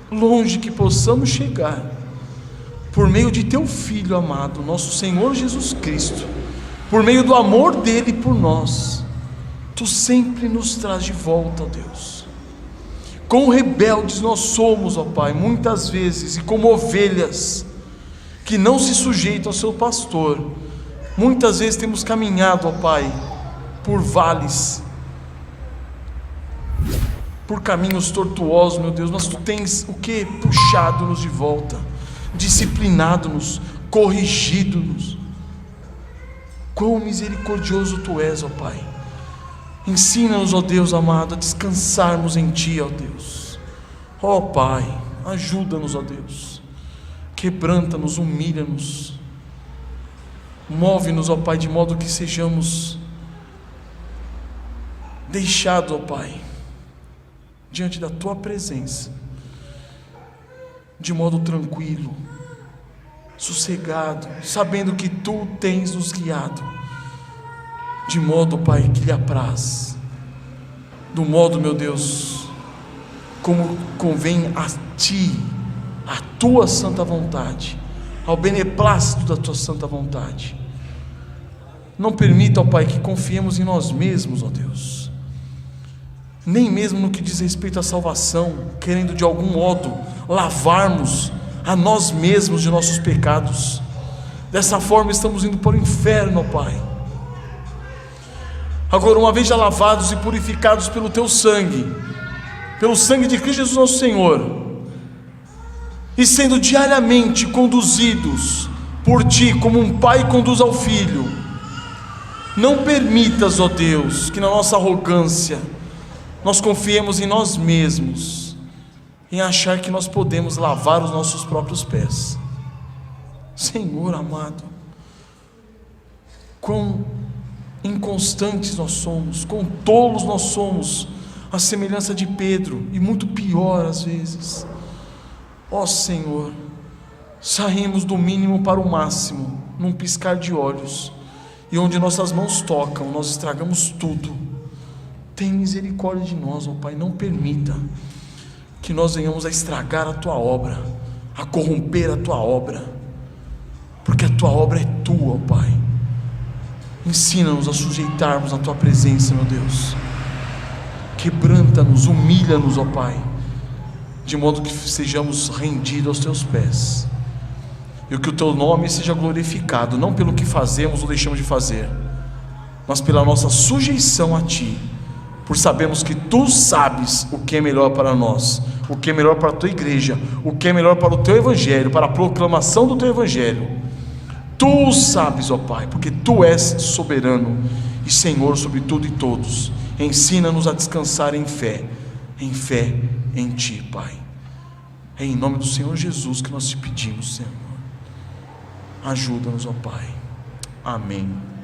longe que possamos chegar, por meio de Teu Filho amado, nosso Senhor Jesus Cristo, por meio do amor dEle por nós, Tu sempre nos traz de volta, ó Deus. Quão rebeldes nós somos, ó Pai, muitas vezes, e como ovelhas que não se sujeitam ao seu pastor, muitas vezes temos caminhado, ó Pai, por vales, por caminhos tortuosos, meu Deus, mas Tu tens o que? Puxado-nos de volta, disciplinado-nos, corrigido-nos. Quão misericordioso Tu és, ó Pai. Ensina-nos, ó Deus amado, a descansarmos em Ti, ó Deus. Ó Pai, ajuda-nos, ó Deus. Quebranta-nos, humilha-nos. Move-nos, ó Pai, de modo que sejamos deixados, ó Pai, diante da Tua presença, de modo tranquilo, sossegado, sabendo que Tu tens nos guiado, de modo, Pai, que lhe apraz, do modo, meu Deus, como convém a Ti, a Tua santa vontade, ao beneplácito da Tua santa vontade. Não permita, ó Pai, que confiemos em nós mesmos, ó Deus, nem mesmo no que diz respeito à salvação, querendo de algum modo lavarmos a nós mesmos de nossos pecados. Dessa forma estamos indo para o inferno, ó Pai. Agora, uma vez já lavados e purificados pelo Teu sangue, pelo sangue de Cristo Jesus nosso Senhor, e sendo diariamente conduzidos por Ti, como um pai conduz ao filho, não permitas, ó Deus, que na nossa arrogância nós confiemos em nós mesmos, em achar que nós podemos lavar os nossos próprios pés. Senhor amado, quão inconstantes nós somos, quão tolos nós somos, à semelhança de Pedro, e muito pior às vezes. Ó Senhor, saímos do mínimo para o máximo, num piscar de olhos, e onde nossas mãos tocam, nós estragamos tudo. Tem misericórdia de nós, ó Pai, não permita que nós venhamos a estragar a Tua obra, a corromper a Tua obra, porque a Tua obra é Tua, ó Pai. Ensina-nos a sujeitarmos a Tua presença, meu Deus. Quebranta-nos, humilha-nos, ó Pai, de modo que sejamos rendidos aos Teus pés, e que o Teu nome seja glorificado, não pelo que fazemos ou deixamos de fazer, mas pela nossa sujeição a Ti, por sabermos que Tu sabes o que é melhor para nós, o que é melhor para a Tua igreja, o que é melhor para o Teu Evangelho, para a proclamação do Teu Evangelho. Tu sabes, ó Pai, porque Tu és soberano e Senhor sobre tudo e todos. Ensina-nos a descansar em fé em Ti, Pai. É em nome do Senhor Jesus que nós te pedimos, Senhor. Ajuda-nos, ó Pai. Amém.